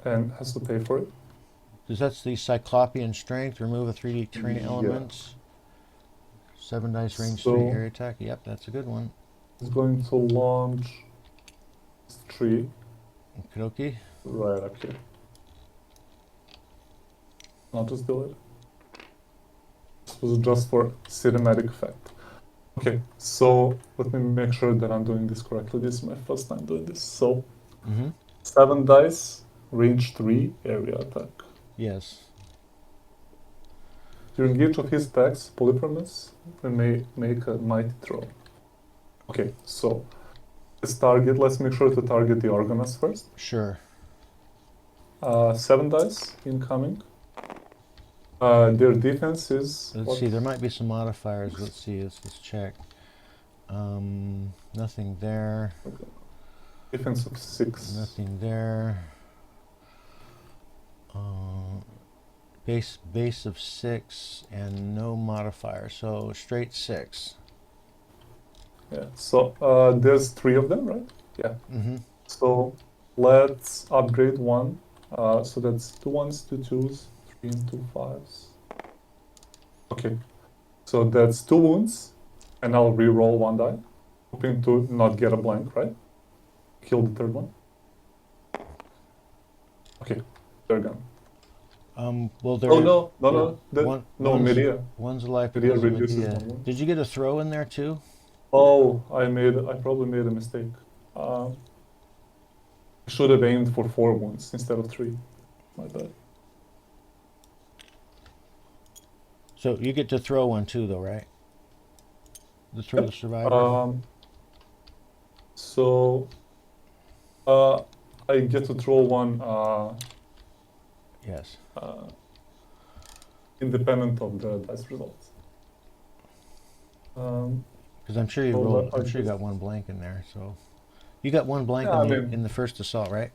And has to pay for it. Because that's the Cyclopean Strength. Remove a 3D terrain elements. 7 dice range 3 area attack. Yep, that's a good one. He's going to launch this tree. Okie Right up here. I'll just do it. This was just for cinematic effect. Okay, so let me make sure that I'm doing this correctly. This is my first time doing this. So 7 dice, range 3 area attack. Yes. During each of his attacks, Polyphemus may make a mighty throw. Okay, so let's make sure to target the Argonauts first. Sure. 7 dice incoming. Their defense is... Let's see, there might be some modifiers. Let's see, let's check. Nothing there. Okay. Defense of 6. Nothing there. Base of 6 and no modifier, so straight 6. Yeah, so there's 3 of them, right? Yeah. So let's upgrade 1. So that's 2 1s, 2 2s, 3 and 2 5s. Okay, so that's 2 wounds, and I'll re-roll 1 die, hoping to not get a blank, right? Kill the 3rd one. Okay, they're gone. Well, there. Oh no, Medea. One's alive. Medea reduces 1 wound. Did you get a throw in there too? Oh, I probably made a mistake. I should have aimed for 4 wounds instead of 3. My bad. So you get to throw 1 too, though, right? The throw the survivor. I get to throw 1. Yes. Independent of the dice results. Because I'm sure you rolled. I'm sure you got 1 blank in there. So you got 1 blank in the first assault, right?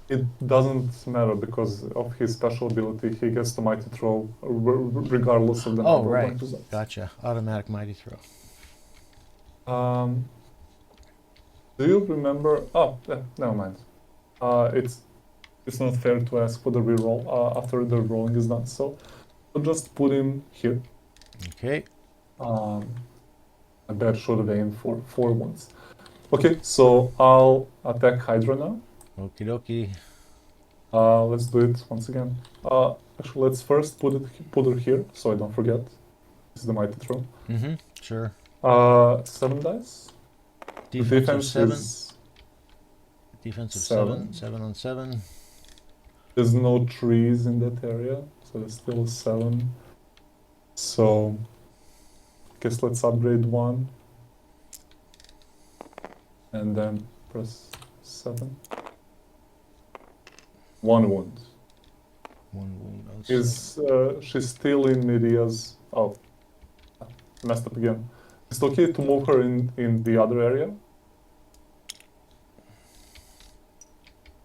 It doesn't matter because of his special ability. He gets the mighty throw regardless of the number of blank results. Gotcha. Automatic mighty throw. Do you remember? Oh, yeah, never mind. It's not fair to ask for the reroll after the rolling is done. So I'll just put him here. Okay. I bet should have aimed for 4 wounds. Okay, so I'll attack Hydra now. Okie dokie. Let's do it once again. Actually, let's first put her here so I don't forget. This is the mighty throw. Sure. 7 dice. Defense of 7. Is Defense of 7. 7 on 7. There's no trees in that area, so it's still a 7. So, I guess let's upgrade 1. And then press 7. 1 wound. 1 wound on 7. She's still in Media's... Oh, I messed up again. Is it okay to move her in the other area?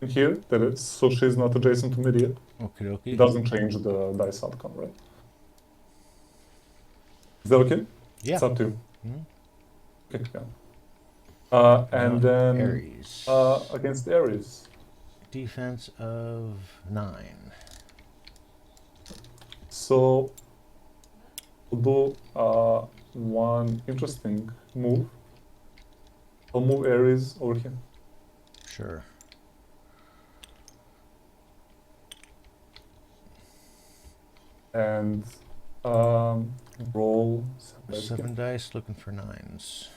In here, that is, so she's not adjacent to Media. Okie dokie. It doesn't change the dice outcome, right? Is that okay? Yeah. It's up to you. Mm-hmm. Okay, yeah. And then Ares. Against Ares. Defense of 9. So we'll do one interesting move. I'll move Ares over here. Sure. And roll 7 dice, looking for 9s.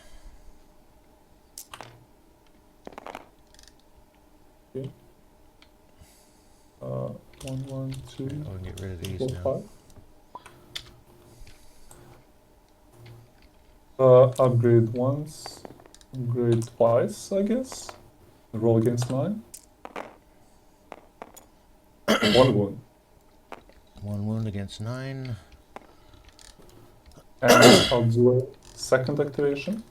Okay. 1, 1, 2. I'll get rid of these 4, now. 5. Upgrade once, upgrade twice, I guess. Roll against 9. 1 wound. 1 wound against 9. And I'll do a second activation.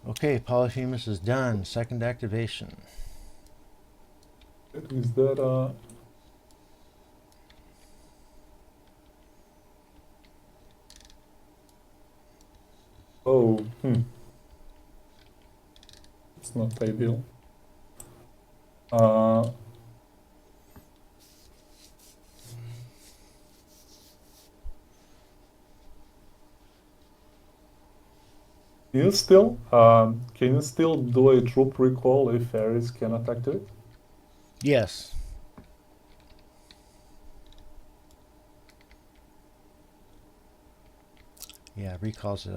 Okay, Polyphemus is done. Second activation. Is that Oh, it's not ideal. Can you still do a troop recall if Ares cannot activate? Yes. Yeah, recalls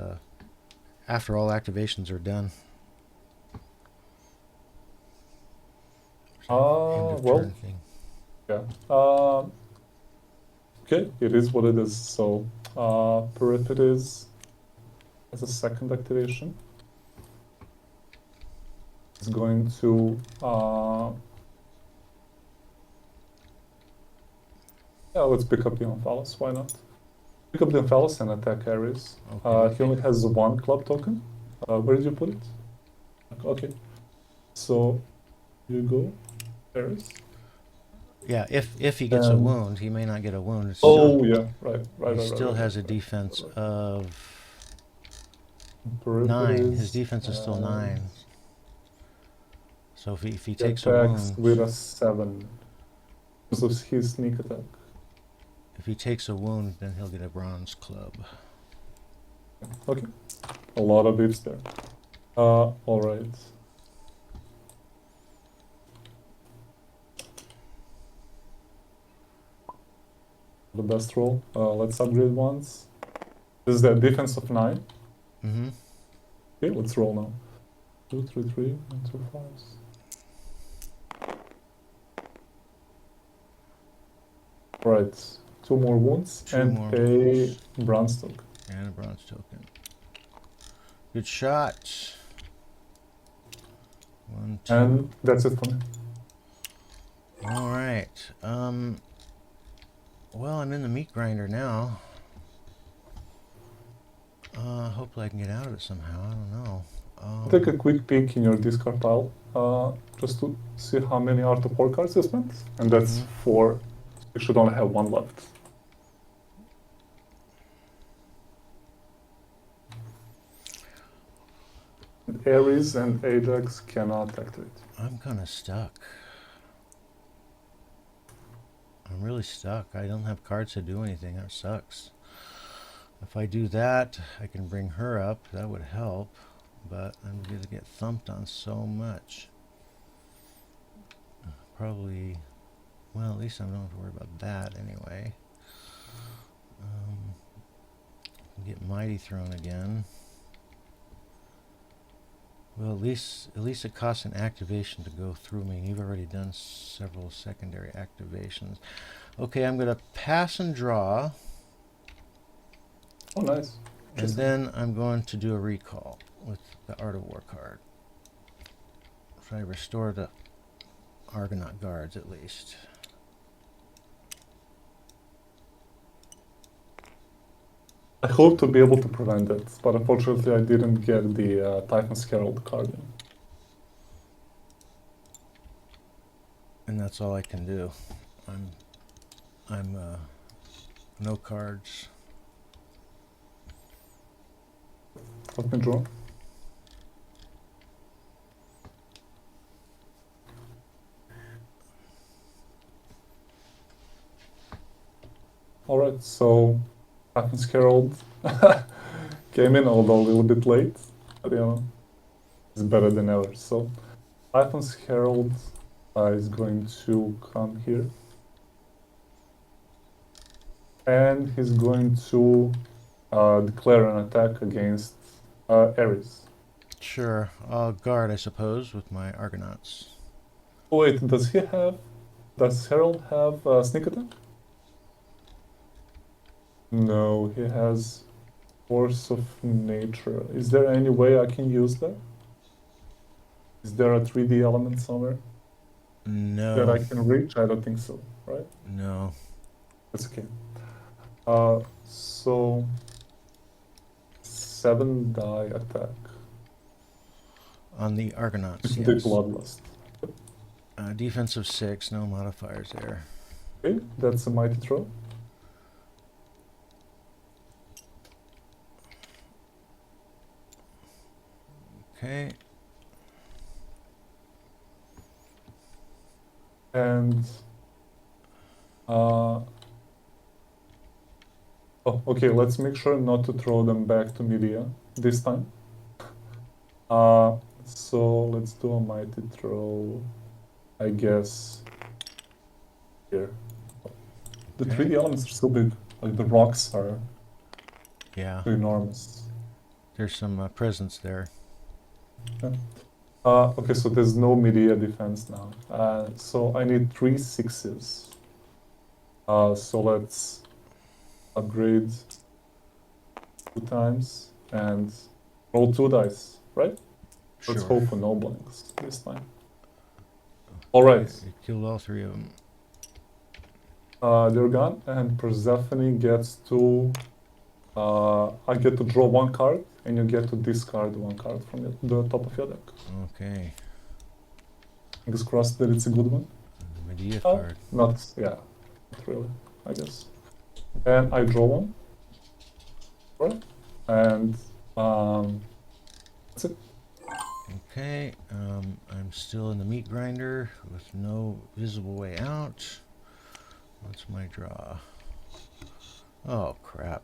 after all activations are done. Well, turn thing. yeah. Okay, it is what it is. So, Periphetes as a second activation is going to yeah, let's pick up the Omphalos. Why not? Pick up the Omphalos and attack Ares. Okay. He only has 1 club token. Where did you put it? Okay. So you go, Ares. Yeah, if he gets a wound, he may not get a wound. It's Oh still, yeah, right. He still has a defense of 9. His defense is still 9. So if he takes a wound, with a 7, because of his sneak attack. if he takes a wound, then he'll get a bronze club. Okay, a lot of beeps there. All right. The best roll. Let's upgrade once. This is the defense of 9. Mm-hmm. Okay, let's roll now. 2, 3, 3, 1, 2, 5s. Right, 2 more wounds and a bronze token. And a bronze token. Good shot. 1, 2. And that's it for me. All right. Well, I'm in the meat grinder now. Hopefully I can get out of it somehow. I don't know. Take a quick peek in your discard pile, just to see how many Art of War cards you spent. And that's 4. You should only have 1 left. Ares and Ajax cannot activate. I'm kind of stuck. I'm really stuck. I don't have cards to do anything. That sucks. If I do that, I can bring her up. That would help. But I'm going to get thumped on so much. Probably, well, at least I don't have to worry about that anyway. Get Mighty Throne again. Well, at least it costs an activation to go through me, and you've already done several secondary activations. Okay, I'm going to pass and draw. Oh, nice. And then I'm going to do a recall with the Art of War card. So I restore the Argonaut guards at least. I hope to be able to prevent it, but unfortunately I didn't get the Typhon's Herald card in. And that's all I can do. I'm no cards. Let me draw. Alright, so Typhon's Herald came in, although a little bit late, but you know, it's better than ever. So Typhon's Herald is going to come here. And he's going to declare an attack against Ares. Sure, I'll guard, I suppose, with my Argonauts. Oh, wait, does Herald have sneak attack? No, he has Force of Nature. Is there any way I can use that? Is there a 3D element somewhere No. that I can reach? I don't think so, right? No. That's okay. So 7 die attack. On the Argonauts, The yes. Bloodlust. Defensive 6, no modifiers there. Okay, that's a mighty throw. Okay. And oh, okay, let's make sure not to throw them back to media this time. So let's do a mighty throw, I guess, here. The Okay. 3D elements are so big, like the rocks are enormous. There's some presence there. Yeah. Okay, so there's no media defense now. So I need 3 6s. So let's upgrade 2 times and roll 2 dice, right? Sure. Let's hope for no blanks this time. Alright. You killed all 3 of them. They're gone, and Persephone gets to... I get to draw 1 card, and you get to discard 1 card from the top of your deck. Okay. Fingers crossed that it's a good one. The Medea card. Not really, I guess. And I draw 1. Right? And that's it. Okay, I'm still in the meat grinder with no visible way out. What's my draw? Oh, crap.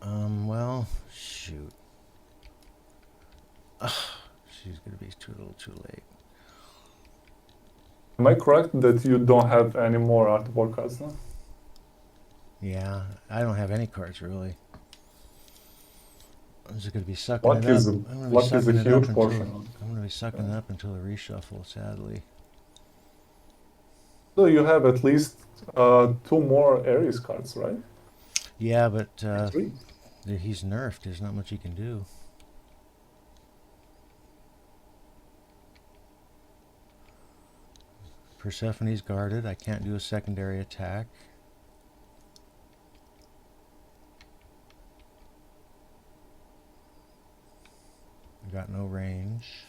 Well, shoot. She's gonna be a little too late. Am I correct that you don't have any more Art of War cards now? Yeah, I don't have any cards, really. I'm just gonna be sucking Luck it up. is a, I'm gonna be luck is a sucking it huge up portion. I'm gonna be sucking it up until the reshuffle, sadly. So you have at least 2 more Ares cards, right? Yeah, but 3. he's nerfed. There's not much he can do. Persephone's guarded. I can't do a secondary attack. I got no range.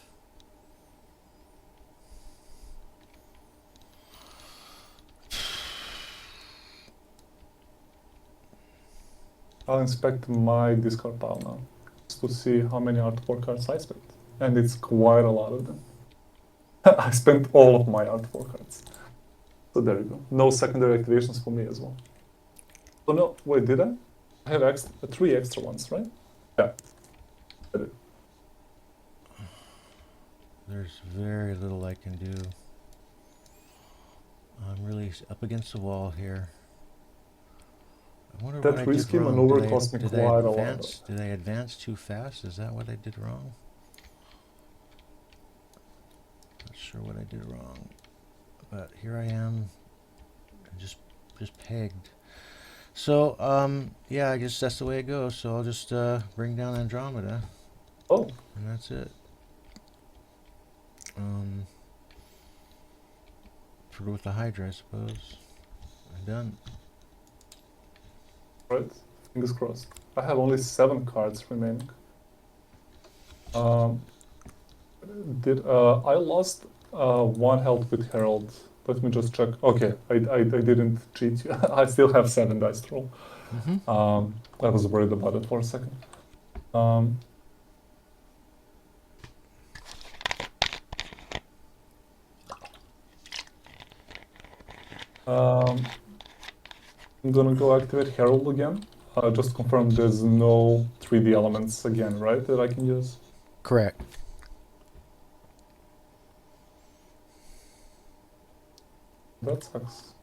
I'll inspect my discard pile now, just to see how many Art of War cards I spent. And it's quite a lot of them. I spent all of my Art of War cards. So there you go. No secondary activations for me as well. Oh no, wait, did I? I have 3 extra ones, right? Yeah. I did. There's very little I can do. I'm really up against the wall here. I wonder what I did risky wrong. maneuver cost me quite a lot. Did I advance too fast? Is that what I did wrong? sure what I did wrong, but here I am, just pegged. So, yeah, I guess that's the way it goes. So I'll just bring down Andromeda. Oh. And that's it. Forget with the Hydra, I suppose. I'm done. Right. Fingers crossed. I have only 7 cards remaining. I lost 1 health with Herald. Let me just check. Okay, I didn't cheat you. I still have 7 dice to roll. I was worried about it for a second. I'm gonna go activate Herald again. Just confirm there's no 3D elements again, right, that I can use? Correct. That sucks.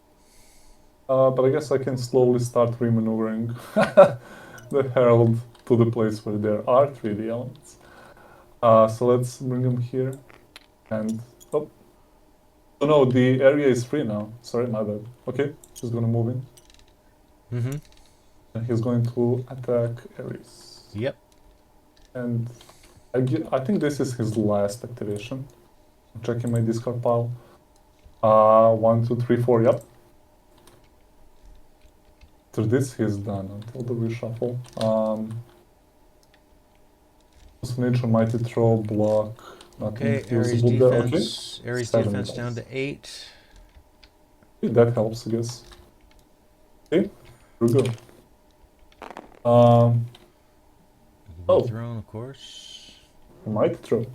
But I guess I can slowly start remaneuvering the Herald to the place where there are 3D elements. So let's bring him here. And, oh no, the area is free now. Sorry, my bad. Okay, he's gonna move in. And he's going to attack Ares. Yep. And I think this is his last activation. I'm checking my discard pile. 1, 2, 3, 4, yep. After this, he's done until the reshuffle. Nature, Mighty Throw, block. Okay, Nothing Ares usable there. Okay. defense. Ares 7 defense dice. down to 8. Okay, that helps, I guess. Okay, we're good. Oh, Throne, of course. Mighty Throw.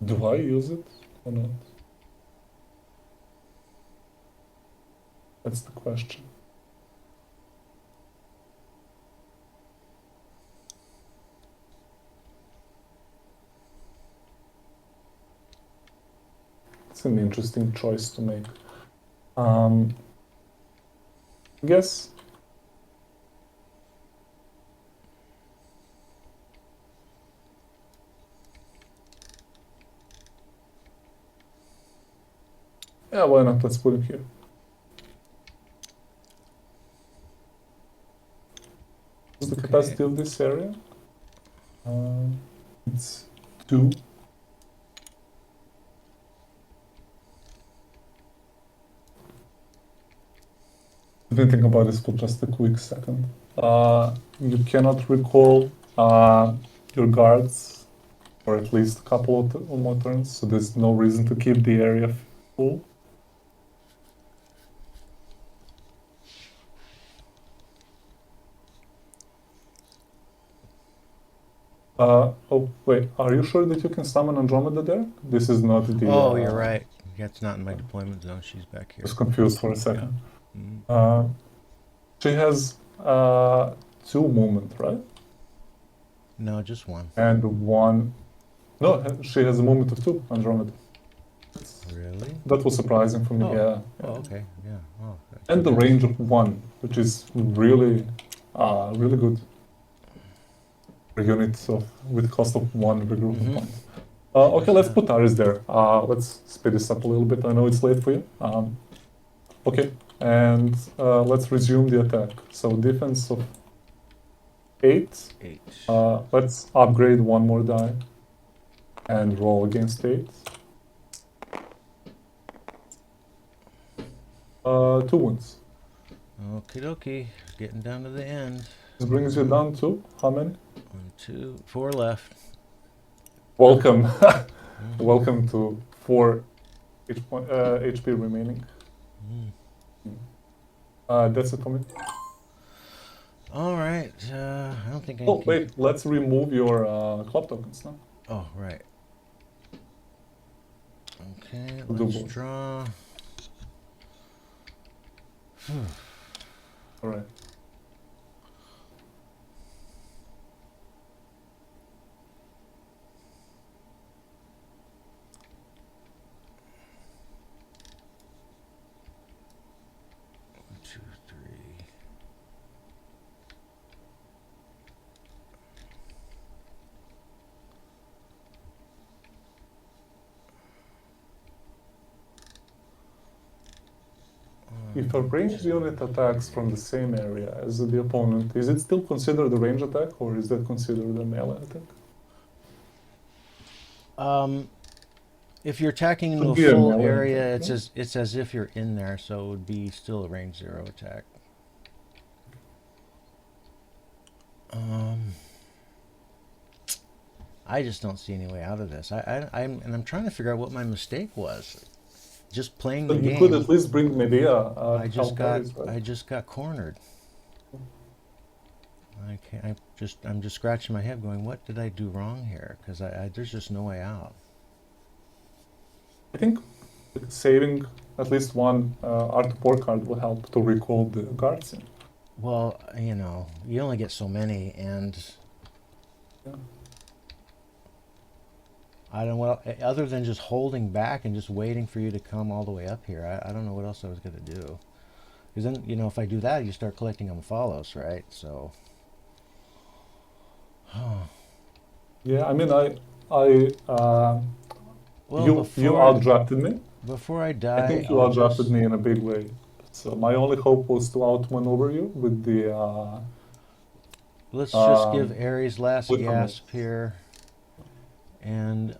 Do I use it or not? That's the question. It's an interesting choice to make. I guess. Yeah, why not? Let's put it here. What's the capacity of this area? It's 2. Let me think about this for just a quick second. You cannot recall your guards for at least a couple of more turns, so there's no reason to keep the area full. Oh, wait, are you sure that you can summon Andromeda there? This is not the... Oh, you're right. Yeah, it's not in my deployment zone. She's back here. I was confused for a second. Yeah. She has 2 movement, right? No, just 1. And 1... No, she has a movement of 2, Andromeda. Really? That was surprising for me, yeah. Oh, okay, yeah. Oh, And the range of 1, which is really, really good. Per unit with cost of 1 regrouping point. Okay, let's put Ares there. Let's speed this up a little bit. I know it's late for you. Okay, and let's resume the attack. So defense of 8. 8. Let's upgrade 1 more die and roll against 8. 2 wounds. Okie dokie. Getting down to the end. This brings you down to how many? 1, 2, 4 left. Welcome. Welcome to 4 HP remaining. That's it for me. All right. I don't think I Oh, wait. Let's remove your club tokens now. Oh, right. Okay, We'll let's do both. draw. All right. if a ranged unit attacks from the same area as the opponent, is it still considered a range attack, or is that considered a melee attack? If you're attacking into Could a be a full melee area, attack, it's as if you're in there, so it would be still a range 0 attack. I just don't see any way out of this. I'm trying to figure out what my mistake was. Just playing the But game. you could at least bring maybe I just Calvaries, got right? I just got cornered. I'm just scratching my head, going, what did I do wrong here? Because there's just no way out. I think saving at least one R2-4 card will help to recall the guards in. Well, you know, you only get so many, and Yeah. I don't well other than just holding back and just waiting for you to come all the way up here. I don't know what else I was gonna do. Because then, you know, if I do that, you start collecting Amphalos, right? So. Yeah, I mean, Well, you outdrafted me. Before I die, I think you outdrafted me in a big way. So my only hope was to outmaneuver you with the. Let's just give Ares last with gasp here, and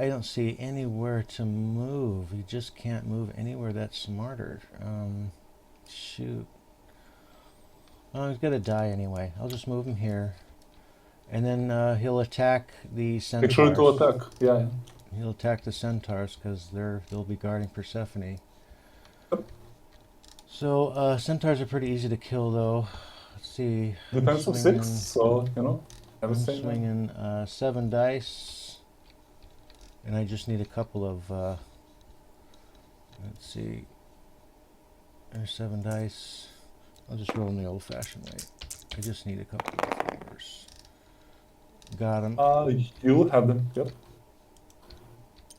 I don't see anywhere to move. You just can't move anywhere that's smarter. Shoot. Oh, he's gonna die anyway. I'll just move him here. And then he'll attack the centaurs. Make sure to attack, yeah. He'll attack the centaurs because they'll be guarding Persephone. Yep. So centaurs are pretty easy to kill, though. Let's see. Defense of 6, so, you know, I'm swinging 7 dice. And I just need a couple of, let's see. There's 7 dice. I'll just roll in the old-fashioned way. I just need a couple of 4s. Got him. You have them, yep.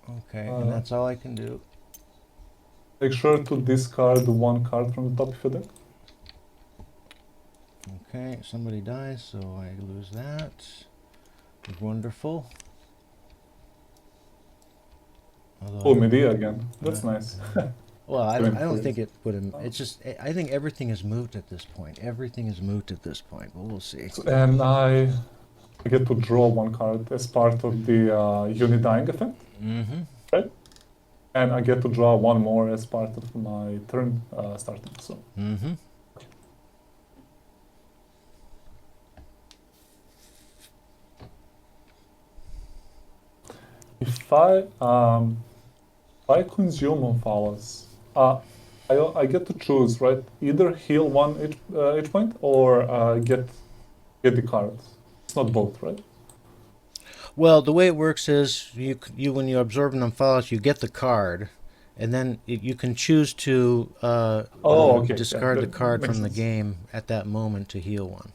Okay, and that's all I can do. Make sure to discard 1 card from the top of your deck. Okay, somebody dies, so I lose that. Wonderful. Oh, Medea again. That's nice. Well, I don't think it would have. It's just, I think everything is moot at this point. Everything is moot at this point, but we'll see. And I get to draw 1 card as part of the unit dying effect. Mm-hmm. Right? And I get to draw 1 more as part of my turn starting. So. Mm-hmm. If I consume Amphalos, I get to choose, right? Either heal 1 H point or get the cards. It's not both, right? Well, the way it works is you when you absorb an Amphalos, you get the card, and then you can choose to discard the card from the game at that moment to heal 1.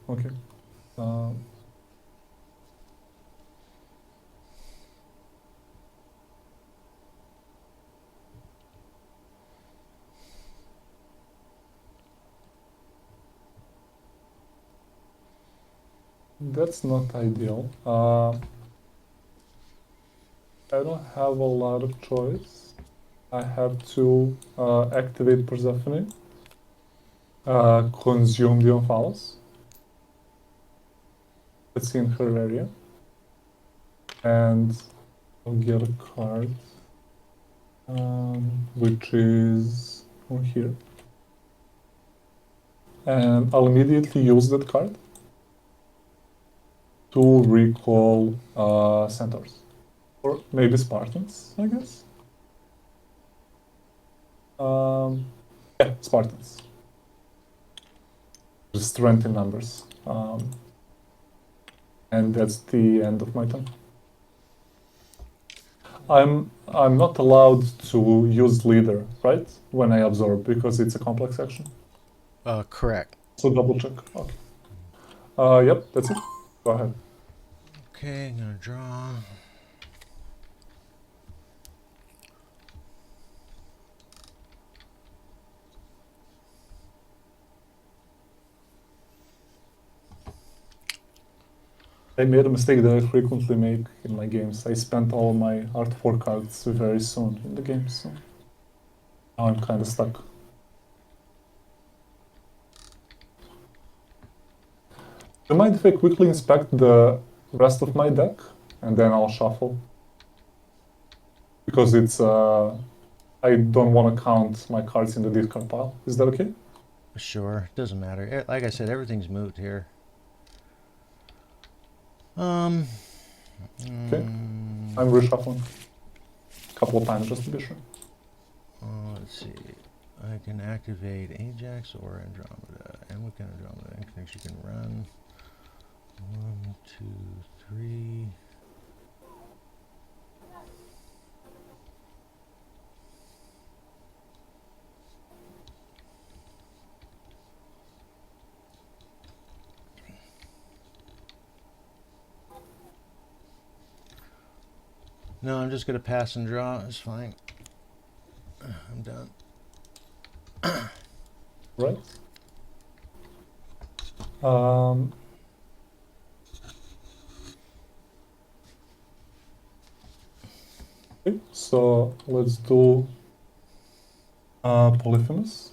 Okay. That's not ideal. I don't have a lot of choice. I have to activate Persephone, consume the Amphalos. Let's see in her area. And I'll get a card, which is over here. And I'll immediately use that card to recall centaurs. Or maybe Spartans, I guess. Yeah, Spartans. Just strength in numbers. And that's the end of my turn. I'm not allowed to use leader, right? When I absorb, because it's a complex action. Correct. So double check. Okay. Yep, that's it. Go ahead. Okay, I'm gonna draw. I made a mistake that I frequently make in my games. I spent all my Art 4 cards very soon in the game, so now I'm kind of stuck. Do you mind if I quickly inspect the rest of my deck and then I'll shuffle? Because it's I don't want to count my cards in the discard pile. Is that okay? Sure, doesn't matter. Like I said, everything's moot here. Okay. I'm reshuffling a couple of times just to be sure. Let's see. I can activate Ajax or Andromeda. And what kind of Andromeda things you can run? 1, 2, 3. No, I'm just going to pass and draw. It's fine. I'm done. Right. Okay, so let's do Polyphemus.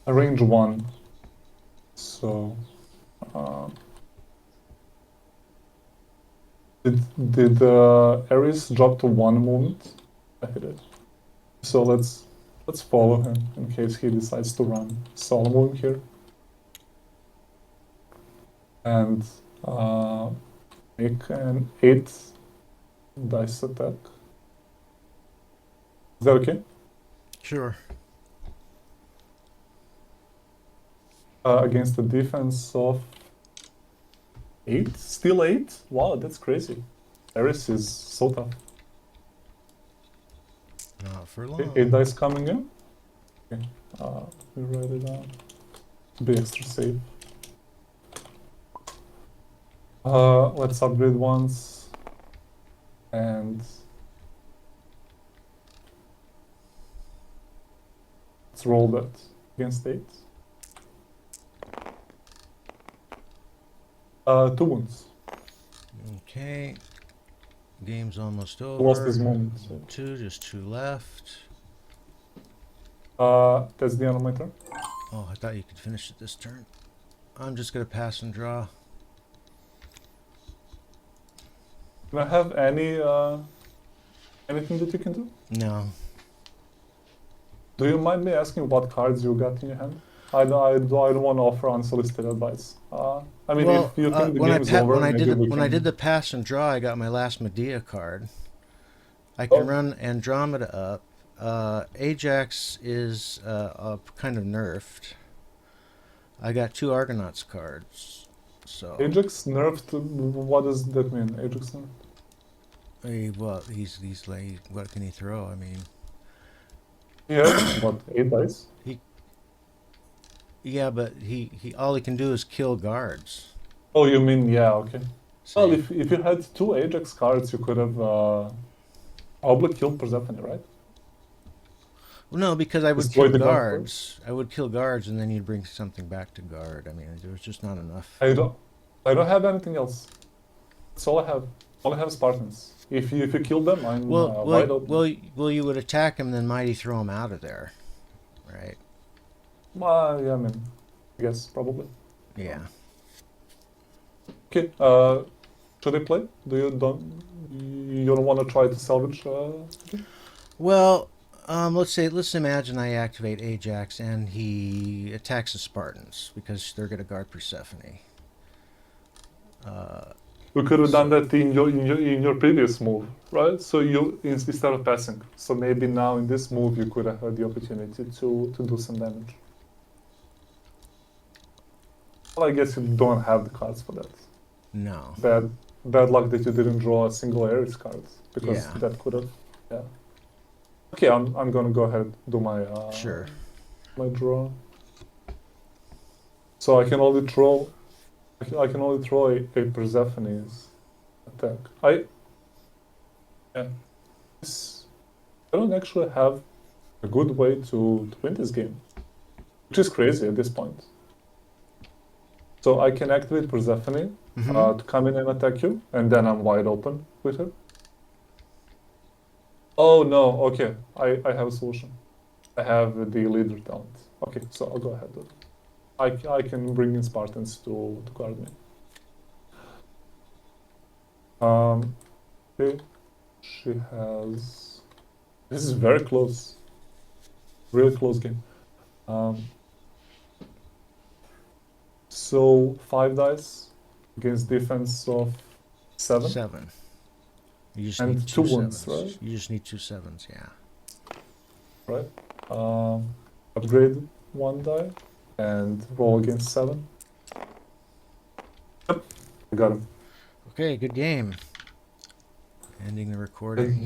Range 1. So did Ares drop to 1 movement? I hit it. So let's follow him in case he decides to run solo move here. And make an 8 dice attack. Is that okay? Sure. Against a defense of 8? Still 8? Wow, that's crazy. Ares is so tough. Not for long. Okay, 8 dice coming in. Okay, we write it down to be extra safe. Let's upgrade once. And let's roll that against 8. 2 wounds. Okay. Game's almost over. Lost his moment. So. 2, just 2 left. That's the end of my turn. Oh, I thought you could finish it this turn. I'm just going to pass and draw. Can I have any anything that you can do? No. Do you mind me asking what cards you got in your hand? I don't want to offer unsolicited advice. I mean, Well, if you think the when game is over, when maybe I did the pass and draw, I got my last Medea card. I can run Andromeda up. Ajax is kind of nerfed. I got 2 Argonauts cards. So Ajax nerfed. What does that mean? Ajax nerfed? well, he's like, what can he throw? I mean, Yeah, what 8 dice? Yeah, but he all he can do is kill guards. Oh, you mean yeah? Okay. See? Well, if you had 2 Ajax cards, you could have probably killed Persephone, right? Well, no, because I would Destroy kill the guard guards. I would kill guards, and then you'd bring something back to guard. I mean, there was just not enough. I don't have anything else. That's all I have. All I have is Spartans. If you kill them, I'm wide open. Well, you would attack him, then mighty throw him out of there, right? Yeah, I mean, I guess probably. Yeah. Okay. Should I play? You don't want to try to salvage? Well, let's imagine I activate Ajax and he attacks the Spartans because they're going to guard Persephone. We could have done that in your previous move, right? So you instead of passing. So maybe now in this move you could have had the opportunity to do some damage. Well, I guess you don't have the cards for that. No. Bad. bad luck that you didn't draw a single Ares card, because Yeah. that could have, yeah. Okay, I'm gonna go ahead and do my Sure. my draw. So I can only throw a Persephone's attack. Yeah. I don't actually have a good way to win this game, which is crazy at this point. So I can activate Persephone to come in and attack you, and then I'm wide open with her. Oh no, okay, I have a solution. I have the leader talent. Okay, so I'll go ahead with it. I can bring in Spartans to guard me. Okay, she has... This is very close. Really close game. So 5 dice against defense of 7. 7. You just And need 2 2 wounds, 7s. right? You just need 2 7s, yeah. Right. Upgrade 1 die and roll against 7. Yep, I got him. Okay, good game. Ending the recording. Yeah.